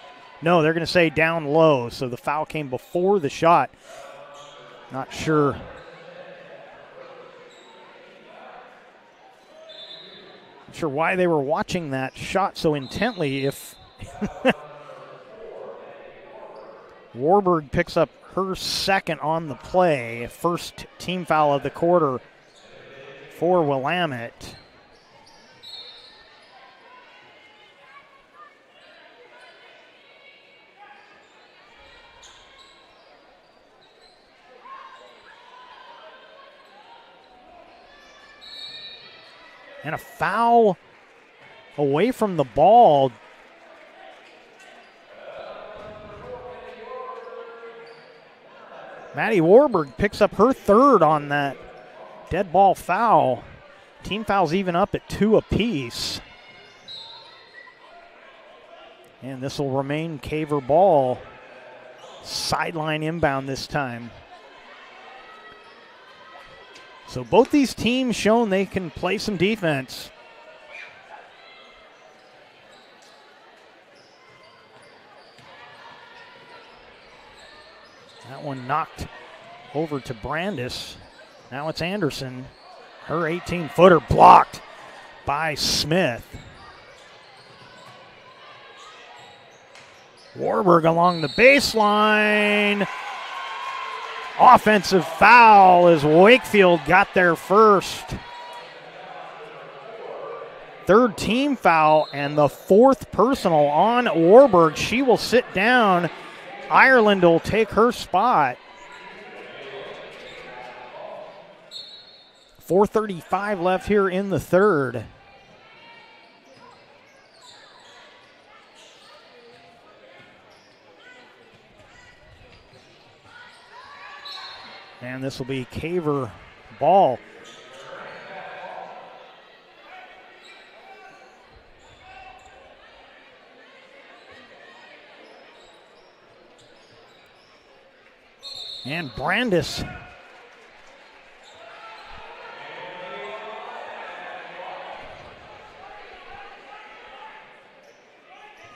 No, they're going to say down low, so the foul came before the shot. Not sure. Not sure why they were watching that shot so intently if Warburg picks up her second on the play. First team foul of the quarter for Willamette. And a foul away from the ball. Maddie Warburg picks up her third on that dead ball foul. Team fouls even up at 2 apiece. And this will remain Caver ball. Sideline inbound this time. So both these teams shown they can play some defense. That one knocked over to Brandis. Now it's Anderson. Her 18-footer blocked by Smith. Warburg along the baseline. Offensive foul as Wakefield got there first. Third team foul and the fourth personal on Warburg. She will sit down. Ireland will take her spot. 4:35 left here in the third. And this will be Caver ball. And Brandis.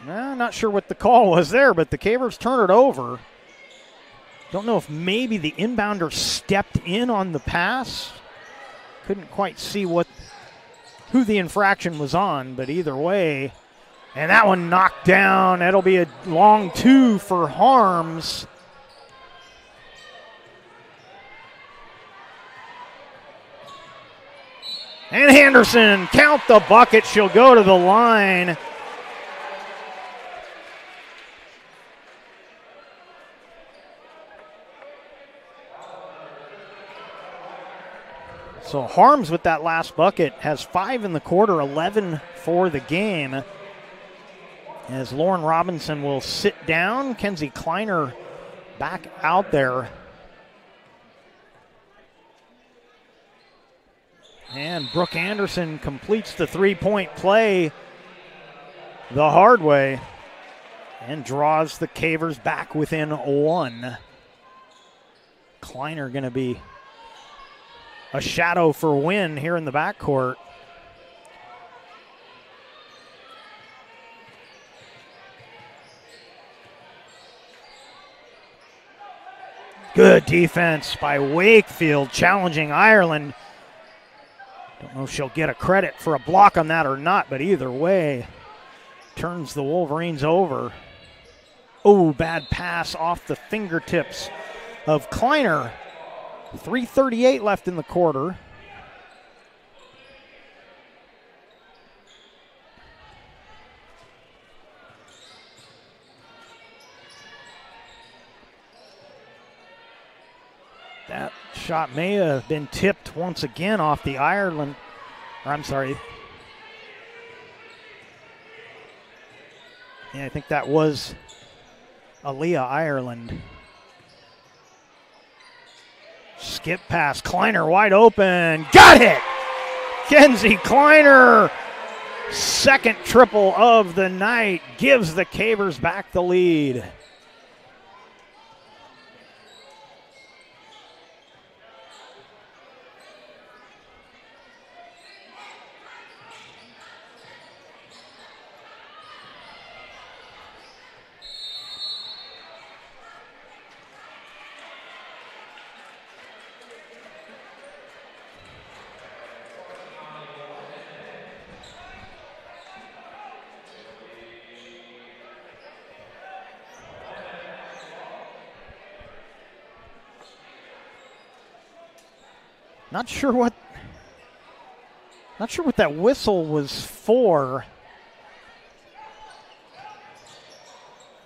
Not sure what the call was there, but the Cavers turn it over. Don't know if maybe the inbounder stepped in on the pass. Couldn't quite see who the infraction was on, but either way. And that one knocked down. That'll be a long 2 for Harms. And Henderson, count the bucket. She'll go to the line. So Harms with that last bucket has 5 in the quarter, 11 for the game. As Lauren Robinson will sit down, Kenzie Kleiner back out there. And Brooke Anderson completes the three-point play the hard way and draws the Cavers back within 1. Kleiner going to be a shadow for Wynn here in the backcourt. Good defense by Wakefield, challenging Ireland. Don't know if she'll get a credit for a block on that or not, but either way, turns the Wolverines over. Oh, bad pass off the fingertips of Kleiner. 3:38 left in the quarter. That shot may have been tipped once again off the Ireland. I'm sorry. Yeah, I think that was Aaliyah Ireland. Skip pass. Kleiner wide open. Got it! Kenzie Kleiner. Second triple of the night. Gives the Cavers back the lead. Not sure what that whistle was for.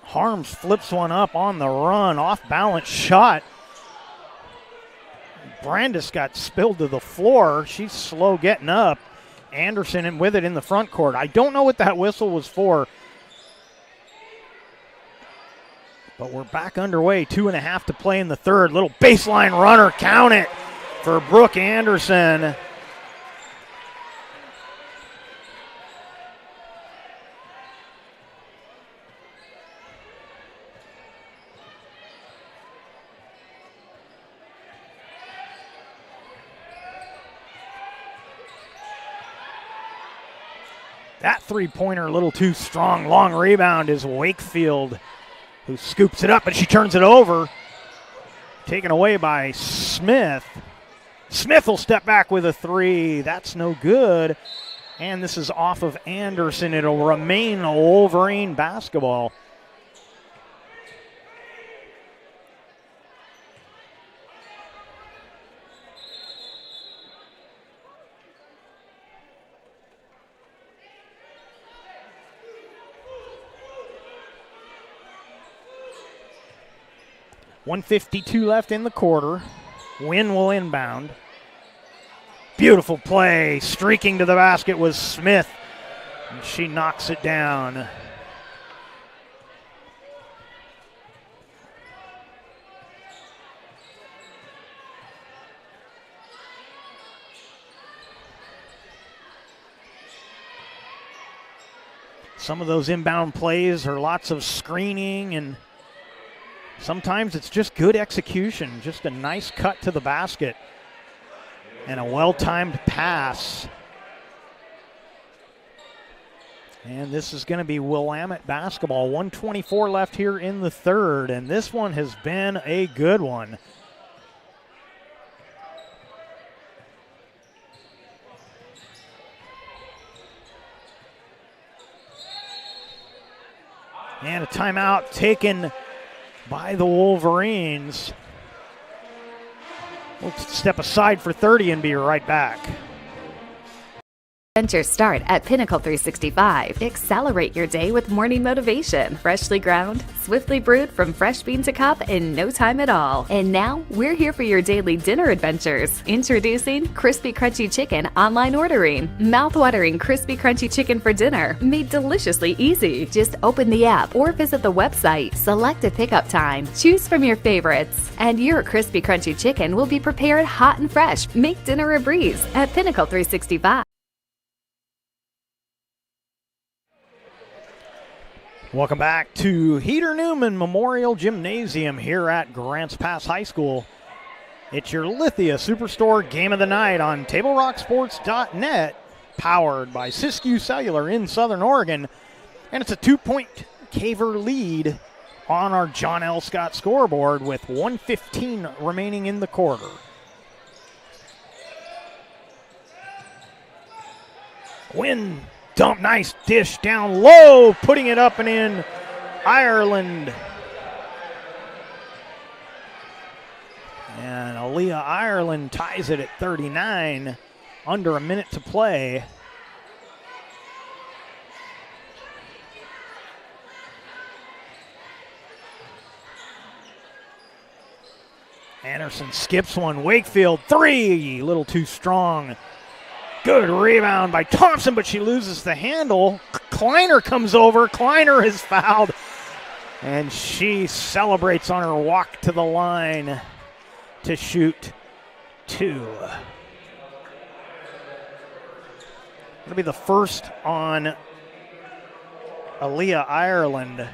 Harms flips one up on the run, off balance shot. Brandis got spilled to the floor. She's slow getting up. Anderson in with it in the front court. I don't know what that whistle was for. But we're back underway. 2.5 to play in the third. Little baseline runner, count it for Brooke Anderson. That three-pointer a little too strong. Long rebound is Wakefield, who scoops it up, and she turns it over. Taken away by Smith. Smith will step back with a three. That's no good. And this is off of Anderson. It'll remain Wolverine basketball. .152 left in the quarter. Wynn will inbound. Beautiful play. Streaking to the basket was Smith. And she knocks it down. Some of those inbound plays are lots of screening, and sometimes it's just good execution, just a nice cut to the basket and a well-timed pass. And this is going to be Willamette basketball. 1:24 left here in the third, and this one has been a good one. And a timeout taken by the Wolverines. We'll step aside for 30 and be right back. Adventures start at Pinnacle 365. Accelerate your day with morning motivation. Freshly ground, swiftly brewed from fresh bean to cup in no time at all. And now, we're here for your daily dinner adventures. Introducing Crispy Crunchy Chicken online ordering. Mouth-watering Crispy Crunchy Chicken for dinner, made deliciously easy. Just open the app or visit the website. Select a pickup time. Choose from your favorites. And your Crispy Crunchy Chicken will be prepared hot and fresh. Make dinner a breeze at Pinnacle 365. Welcome back to Heater Newman Memorial Gymnasium here at Grants Pass High School. It's your Lithia Superstore Game of the Night on TableRockSports.net, powered by Siskiyou Cellular in Southern Oregon. And it's a 2-point Caver lead on our John L. Scott scoreboard with 1:15 remaining in the quarter. Win dump, nice dish down low, putting it up and in Ireland. And Aaliyah Ireland ties it at 39, under a minute to play. Anderson skips one. Wakefield, three. A little too strong. Good rebound by Thompson, but she loses the handle. Kleiner comes over. Kleiner is fouled. And she celebrates on her walk to the line to shoot two. It'll be the first on Aaliyah Ireland.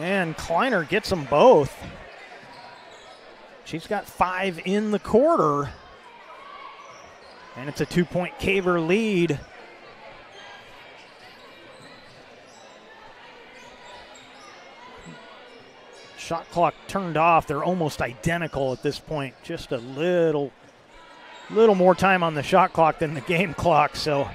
And Kleiner gets them both. She's got 5 in the quarter. And it's a 2-point Caver lead. Shot clock turned off. They're almost identical at this point. Just a little more time on the shot clock than the game clock, so.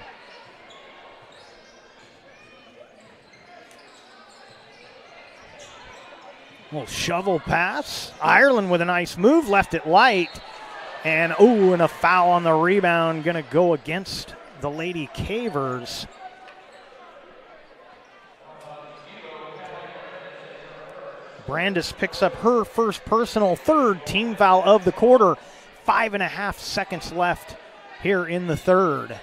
Little shovel pass. Ireland with a nice move, left it light. And a foul on the rebound, gonna go against the Lady Cavers. Brandis picks up her first personal, third team foul of the quarter. 5.5 seconds left here in the third.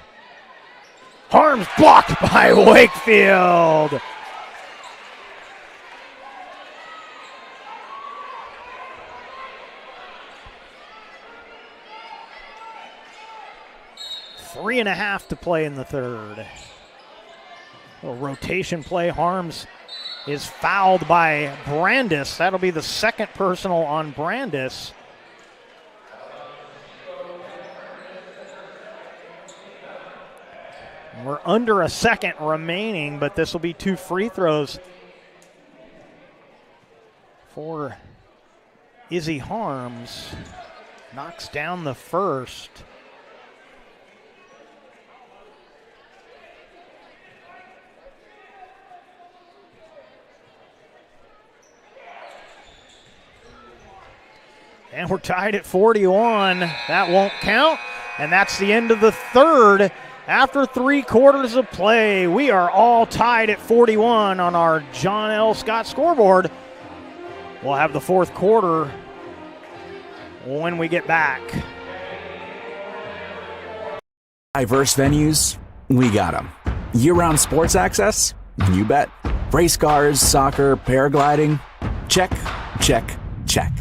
Harms blocked by Wakefield. Three and a half to play in the third. A little rotation play. Harms is fouled by Brandis. That'll be the second personal on Brandis. We're under a second remaining, but this will be 2 free throws for Izzy Harms. Knocks down the first. And we're tied at 41. That won't count. And that's the end of the third. After 3 quarters of play, we are all tied at 41 on our John L. Scott scoreboard. We'll have the fourth quarter when we get back. Diverse venues, we got them. Year-round sports access? You bet. Race cars, soccer, paragliding? Check, check, check.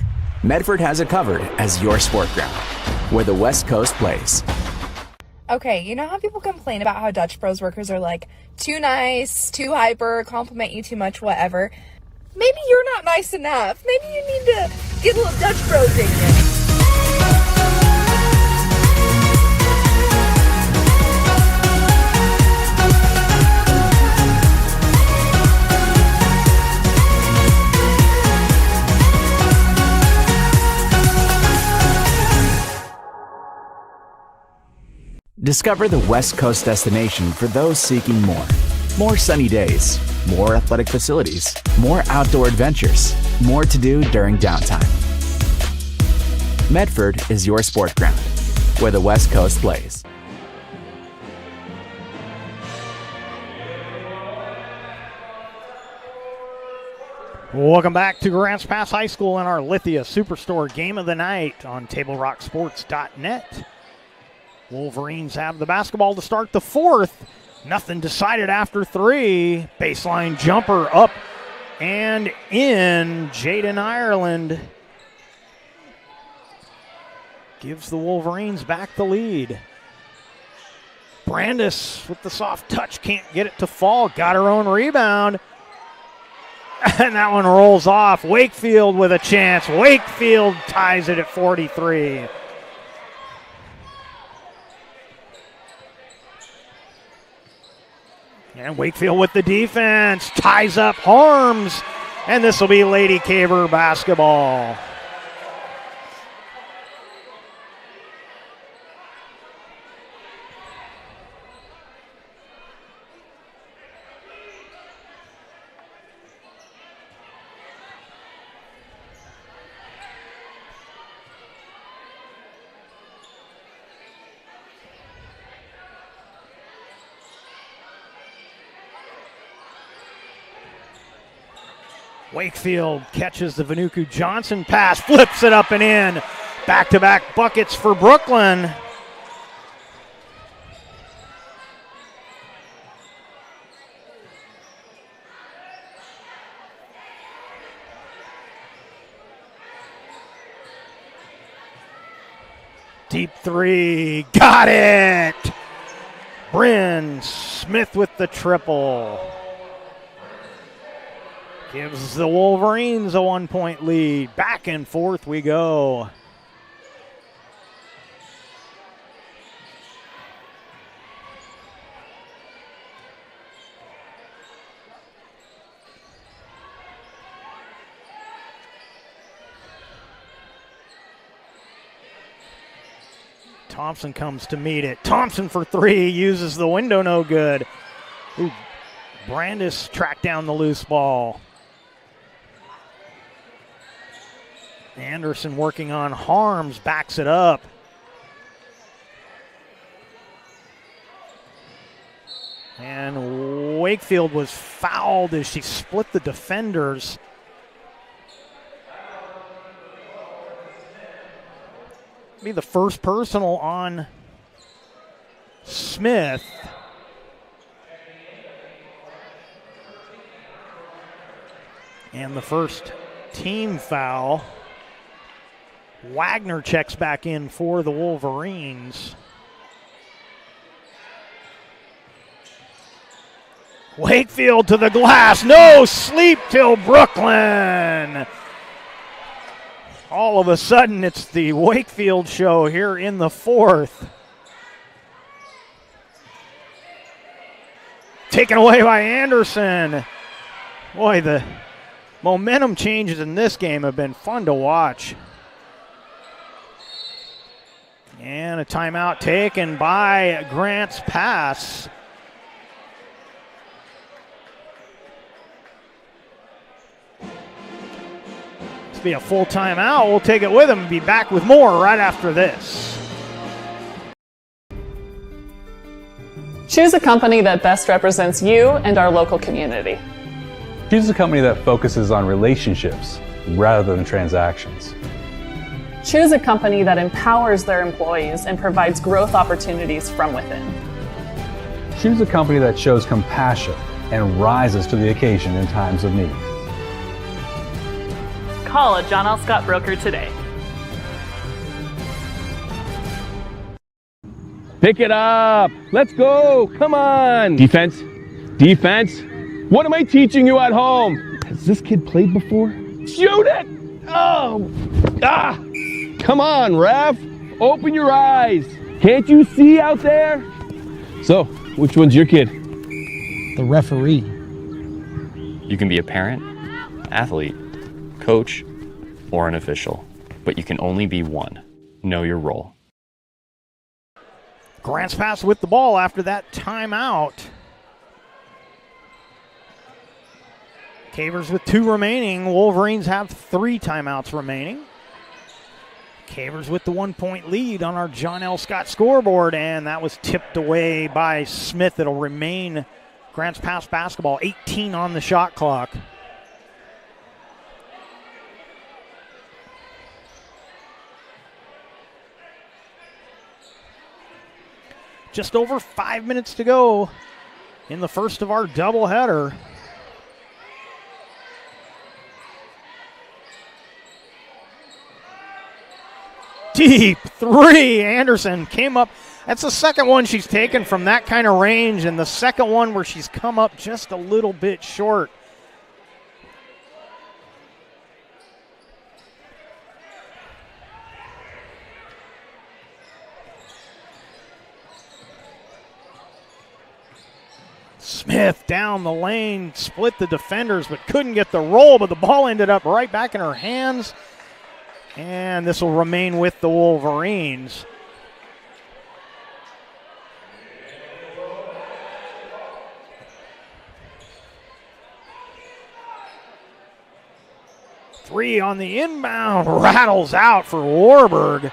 Medford has it covered as your sport ground, where the West Coast plays. Okay, you know how people complain about how Dutch Bros workers are like too nice, too hyper, compliment you too much, whatever? Maybe you're not nice enough. Maybe you need to get a little Dutch Bros in you. Discover the West Coast destination for those seeking more. More sunny days, more athletic facilities, more outdoor adventures, more to do during downtime. Medford is your sport ground, where the West Coast plays. Welcome back to Grants Pass High School and our Lithia Superstore Game of the Night on TableRockSports.net. Wolverines have the basketball to start the fourth. Nothing decided after 3. Baseline jumper up and in. Jaden Ireland gives the Wolverines back the lead. Brandis with the soft touch, can't get it to fall. Got her own rebound. And that one rolls off. Wakefield with a chance. Wakefield ties it at 43. And Wakefield with the defense. Ties up Harms. And this will be Lady Caver basketball. Wakefield catches the Vanuku Johnson pass, flips it up and in. Back-to-back buckets for Brooklyn. Deep three, got it! Bryn Smith with the triple. Gives the Wolverines a 1-point lead. Back and forth we go. Thompson comes to meet it. Thompson for three, uses the window, no good. Ooh, Brandis tracked down the loose ball. Anderson working on Harms, backs it up. And Wakefield was fouled as she split the defenders. Be the first personal on Smith. And the first team foul. Wagner checks back in for the Wolverines. Wakefield to the glass. No sleep till Brooklyn. All of a sudden, it's the Wakefield show here in the fourth. Taken away by Anderson. Boy, the momentum changes in this game have been fun to watch. And a timeout taken by Grants Pass. This will be a full timeout. We'll take it with him and be back with more right after this. Choose a company that best represents you and our local community. Choose a company that focuses on relationships rather than transactions. Choose a company that empowers their employees and provides growth opportunities from within. Choose a company that shows compassion and rises to the occasion in times of need. Call a John L. Scott broker today. Pick it up. Let's go. Come on. Defense. Defense. What am I teaching you at home? Has this kid played before? Shoot it. Oh. Ah. Come on, ref. Open your eyes. Can't you see out there? So, which one's your kid? The referee. You can be a parent, athlete, coach, or an official, but you can only be one. Know your role. Grants Pass with the ball after that timeout. Cavers with 2 remaining. Wolverines have 3 timeouts remaining. Cavers with the 1-point lead on our John L. Scott scoreboard, and that was tipped away by Smith. It'll remain Grants Pass basketball, 18 on the shot clock. Just over 5 minutes to go in the first of our doubleheader. Deep three. Anderson came up That's the second one she's taken from that kind of range, and the second one where she's come up just a little bit short. Smith down the lane, split the defenders, but couldn't get the roll, but the ball ended up right back in her hands. And this will remain with the Wolverines. Three on the inbound, rattles out for Warburg.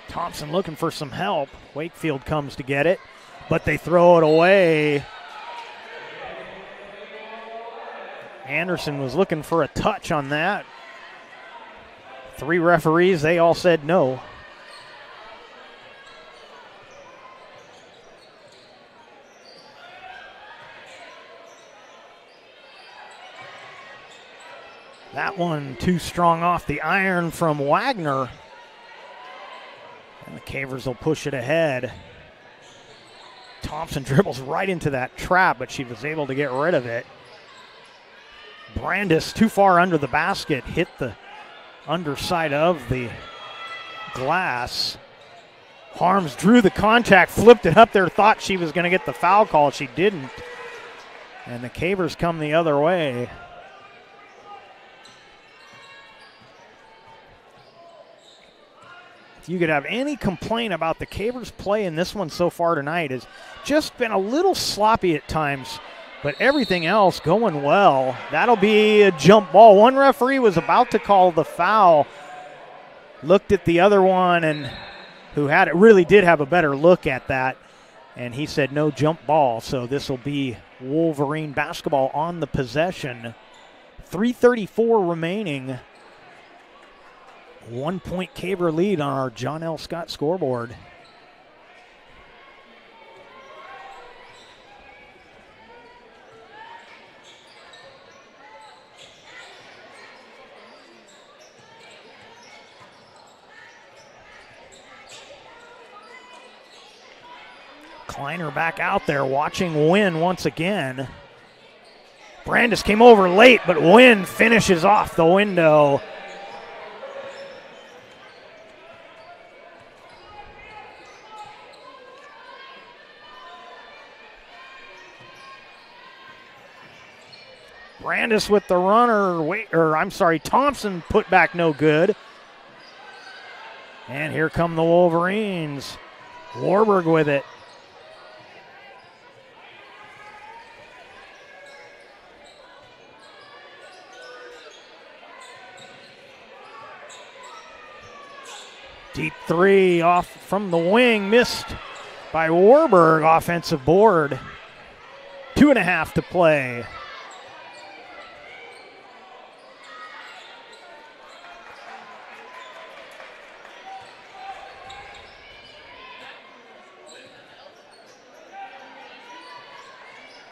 Thompson looking for some help. Wakefield comes to get it, but they throw it away. Anderson was looking for a touch on that. 3 referees, they all said no. That one too strong off the iron from Wagner. And the Cavers will push it ahead. Thompson dribbles right into that trap, but she was able to get rid of it. Brandis too far under the basket, hit the underside of the glass. Harms drew the contact, flipped it up there, thought she was going to get the foul call. She didn't. And the Cavers come the other way. If you could have any complaint about the Cavers' play in this one so far tonight, has just been a little sloppy at times, but everything else going well. That'll be a jump ball. One referee was about to call the foul, looked at the other one, and who had it really did have a better look at that, and he said no jump ball. So this will be Wolverine basketball on the possession. 3:34 remaining. 1 point Caver lead on our John L. Scott scoreboard. Kleiner back out there watching Wynn once again. Brandis came over late, but Wynn finishes off the window. Brandis with the runner, Thompson put back no good. And here come the Wolverines. Warburg with it. Deep three off from the wing, missed by Warburg, offensive board. 2.5 to play.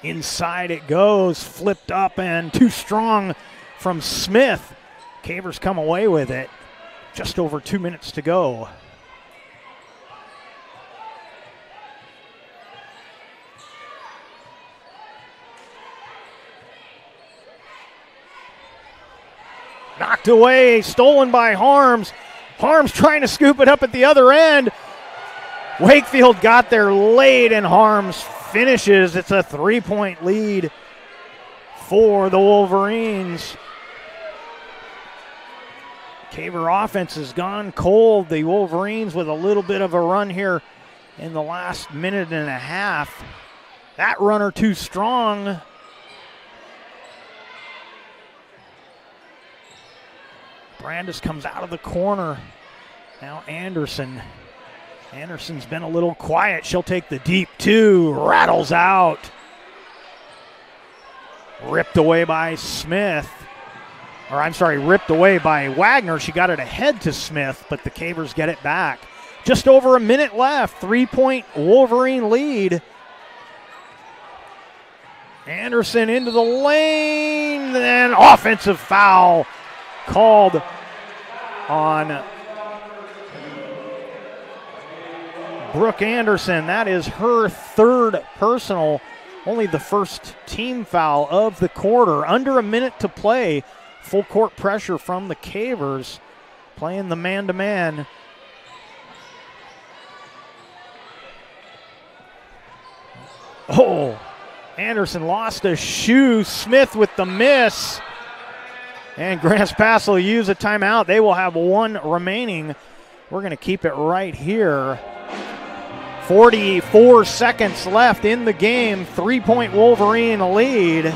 Inside it goes, flipped up and too strong from Smith. Cavers come away with it. Just over 2 minutes to go. Knocked away, stolen by Harms. Harms trying to scoop it up at the other end. Wakefield got there late and Harms finishes. It's a 3-point lead for the Wolverines. Caver offense has gone cold. The Wolverines with a little bit of a run here in the last minute and a half. That runner too strong. Brandis comes out of the corner. Now Anderson. Anderson's been a little quiet. She'll take the deep two. Rattles out. Ripped away by Smith. Ripped away by Wagner. She got it ahead to Smith, but the Cavers get it back. Just over a minute left. 3-point Wolverine lead. Anderson into the lane. Then offensive foul called on Brooke Anderson. That is her third personal, only the first team foul of the quarter. Under a minute to play. Full court pressure from the Cavers, playing the man-to-man. Oh, Anderson lost a shoe. Smith with the miss. And Grants Pass will use a timeout. They will have one remaining. We're going to keep it right here. 44 seconds left in the game. 3-point Wolverine lead.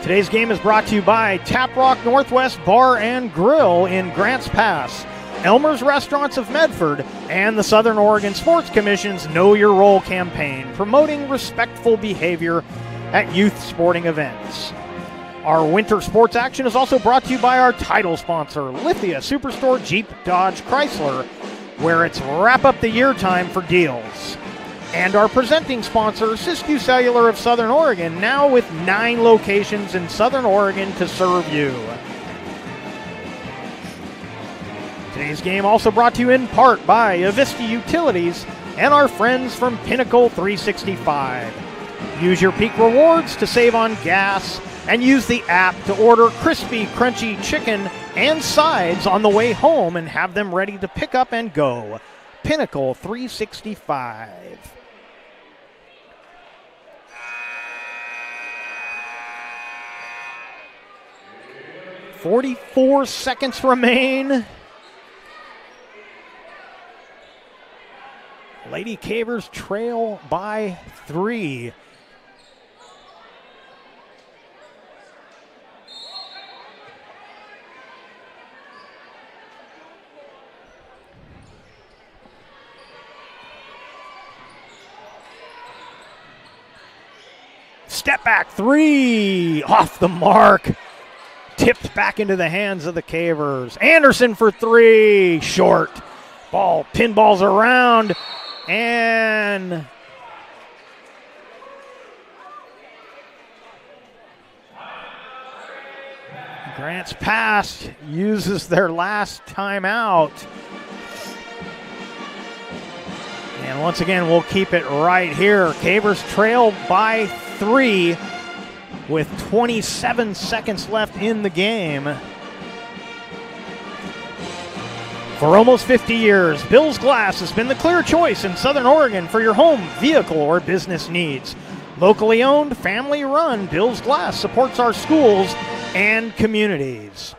Today's game is brought to you by Tap Rock Northwest Bar and Grill in Grants Pass, Elmer's Restaurants of Medford, and the Southern Oregon Sports Commission's Know Your Role campaign, promoting respectful behavior at youth sporting events. Our winter sports action is also brought to you by our title sponsor, Lithia Superstore Jeep Dodge Chrysler, where it's wrap up the year time for deals. And our presenting sponsor, Siskiyou Cellular of Southern Oregon, now with 9 locations in Southern Oregon to serve you. Today's game also brought to you in part by Avista Utilities and our friends from Pinnacle 365. Use your peak rewards to save on gas and use the app to order crispy, crunchy chicken and sides on the way home and have them ready to pick up and go. Pinnacle 365. .44 seconds remain. Lady Cavers trail by 3. Step back 3, off the mark. Tipped back into the hands of the Cavers. Anderson for 3, short. Ball pinballs around, and Grants Pass uses their last timeout. And once again, we'll keep it right here. Cavers trail by 3 with 27 seconds left in the game. For almost 50 years, Bill's Glass has been the clear choice in Southern Oregon for your home, vehicle, or business needs. Locally owned, family run, Bill's Glass supports our schools and communities.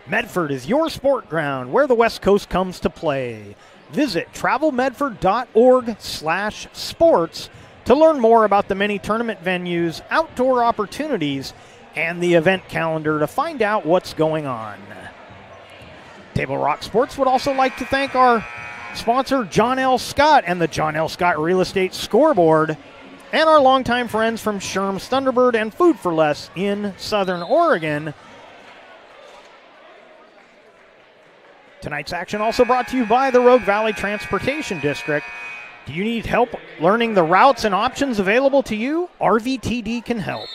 Medford is your sport ground where the West Coast comes to play. Visit travelmedford.org/sports to learn more about the many tournament venues, outdoor opportunities, and the event calendar to find out what's going on. Table Rock Sports would also like to thank our sponsor, John L. Scott and the John L. Scott Real Estate Scoreboard, and our longtime friends from Sherm's Thunderbird and Food for Less in Southern Oregon. Tonight's action also brought to you by the Rogue Valley Transportation District. Do you need help learning the routes and options available to you? RVTD can help.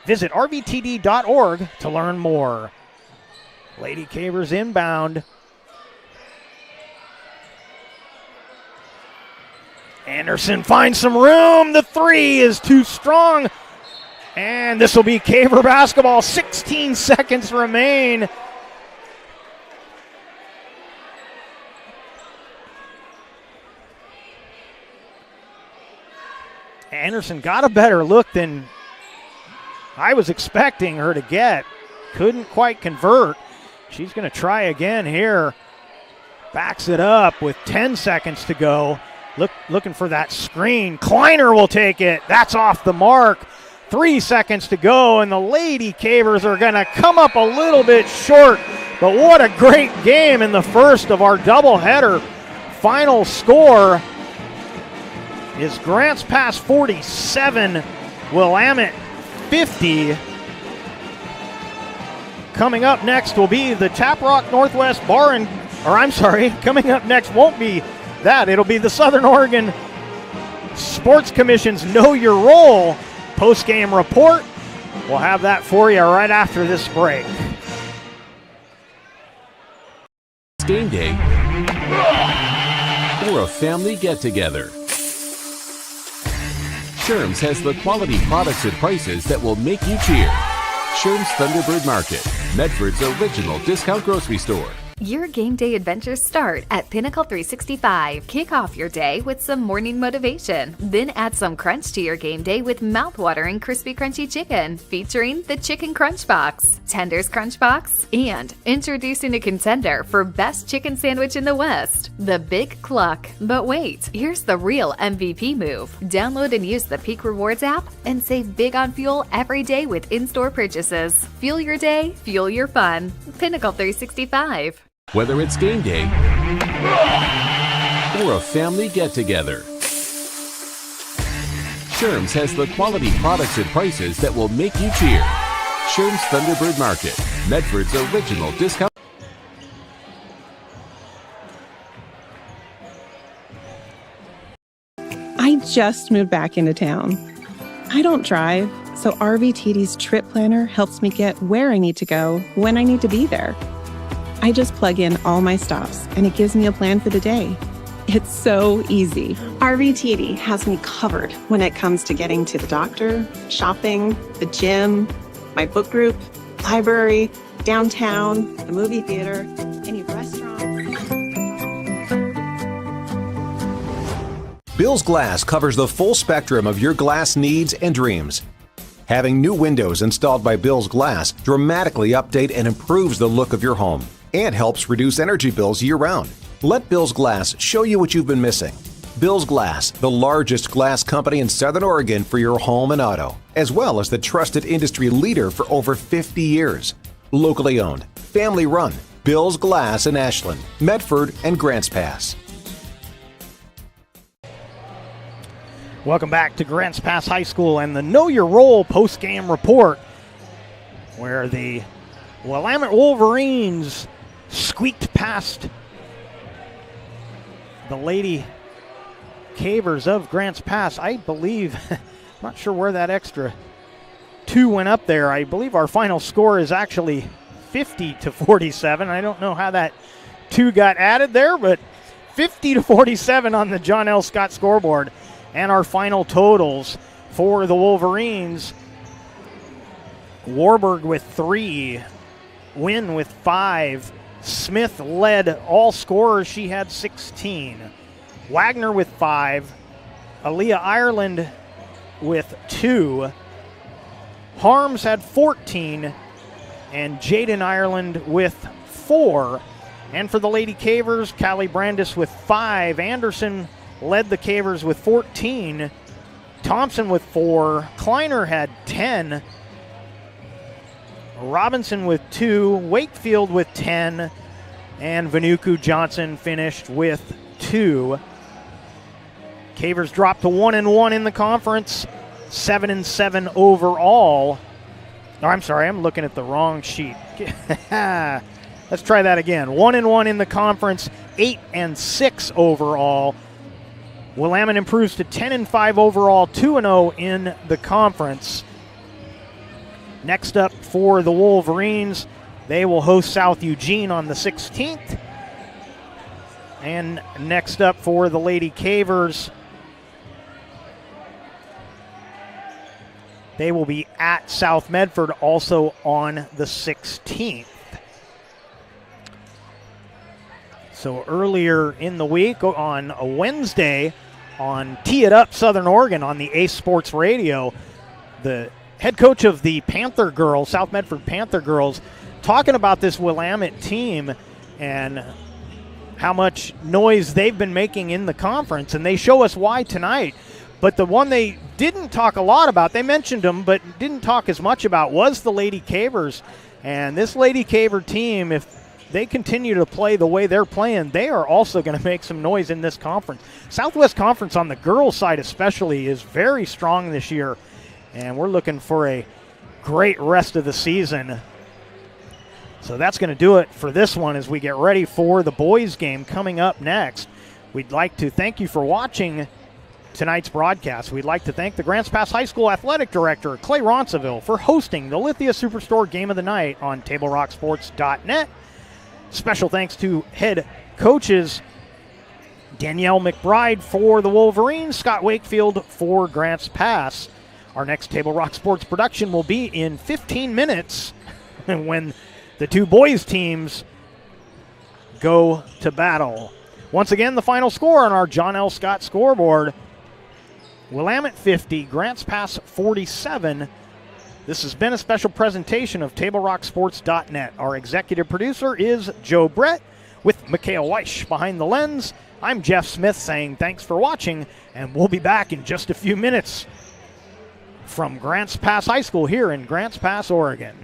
Visit rvtd.org to learn more. Lady Cavers inbound. Anderson finds some room. The 3 is too strong. And this will be Caver basketball. 16 seconds remain. Anderson got a better look than I was expecting her to get. Couldn't quite convert. She's going to try again here. Backs it up with 10 seconds to go. Looking for that screen. Kleiner will take it. That's off the mark. 3 seconds to go, and the Lady Cavers are going to come up a little bit short. But what a great game in the first of our doubleheader. Final score is Grants Pass 47, Willamette 50. Coming up next will be the Tap Rock Northwest coming up next won't be that. It'll be the Southern Oregon Sports Commission's Know Your Role post-game report. We'll have that for you right after this break. Game day or a family get-together. Sherm's has the quality products and prices that will make you cheer. Sherm's Thunderbird Market, Medford's original discount grocery store. Your game day adventures start at Pinnacle 365. Kick off your day with some morning motivation. Then add some crunch to your game day with mouth-watering crispy crunchy chicken, featuring the Chicken Crunch Box, Tender's Crunch Box, and introducing a contender for best chicken sandwich in the West, the Big Cluck. But wait, here's the real MVP move. Download and use the Peak Rewards app and save big on fuel every day with in-store purchases. Fuel your day, fuel your fun. Pinnacle 365. Whether it's game day or a family get-together, Sherm's has the quality products and prices that will make you cheer. Sherm's Thunderbird Market, Medford's original discount. I just moved back into town. I don't drive, so RVTD's trip planner helps me get where I need to go when I need to be there. I just plug in all my stops and it gives me a plan for the day. It's so easy. RVTD has me covered when it comes to getting to the doctor, shopping, the gym, my book group, library, downtown, the movie theater, any restaurant. Bill's Glass covers the full spectrum of your glass needs and dreams. Having new windows installed by Bill's Glass dramatically update and improves the look of your home and helps reduce energy bills year-round. Let Bill's Glass show you what you've been missing. Bill's Glass, the largest glass company in Southern Oregon for your home and auto, as well as the trusted industry leader for over 50 years. Locally owned, family run, Bill's Glass in Ashland, Medford, and Grants Pass. Welcome back to Grants Pass High School and the Know Your Role post-game report, where the Willamette Wolverines squeaked past the Lady Cavers of Grants Pass. I believe, not sure where that extra 2 went up there. I believe our final score is actually 50-47. I don't know how that 2 got added there, but 50-47 on the John L. Scott scoreboard. And our final totals for the Wolverines: Warburg with 3, Wynn with 5, Smith led all scorers, she had 16, Wagner with 5, Aaliyah Ireland with 2, Harms had 14, and Jaden Ireland with 4. And for the Lady Cavers, Callie Brandis with 5, Anderson led the Cavers with 14, Thompson with 4, Kleiner had 10, Robinson with 2, Wakefield with 10, and Vanuku Johnson finished with 2. Cavers dropped to 1-1 in the conference, 7-7 overall. Oh, I'm sorry, I'm looking at the wrong sheet. Let's try that again. 1-1 in the conference, 8-6 overall. Willamette improves to 10-5 overall, 2-0 in the conference. Next up for the Wolverines, they will host South Eugene on the 16th. And next up for the Lady Cavers, they will be at South Medford also on the 16th. So earlier in the week, on a Wednesday, on Tee It Up Southern Oregon on the Ace Sports Radio, the head coach of the Panther girls, South Medford Panther girls, talking about this Willamette team and how much noise they've been making in the conference, and they show us why tonight. But the one they didn't talk a lot about, they mentioned them, but didn't talk as much about, was the Lady Cavers. And this Lady Caver team, if they continue to play the way they're playing, they are also going to make some noise in this conference. Southwest Conference on the girls' side especially is very strong this year, and we're looking for a great rest of the season. So that's going to do it for this one as we get ready for the boys' game coming up next. We'd like to thank you for watching tonight's broadcast. We'd like to thank the Grants Pass High School Athletic Director, Clay Ronceville, for hosting the Lithia Superstore Game of the Night on TableRockSports.net. Special thanks to head coaches Danielle McBride for the Wolverines, Scott Wakefield for Grants Pass. Our next Table Rock Sports production will be in 15 minutes when the two boys teams go to battle. Once again, the final score on our John L. Scott scoreboard: Willamette 50, Grants Pass 47. This has been a special presentation of TableRockSports.net. Our executive producer is Joe Brett, with Mikhail Weish behind the lens. I'm Jeff Smith saying thanks for watching, and we'll be back in just a few minutes from Grants Pass High School here in Grants Pass, Oregon.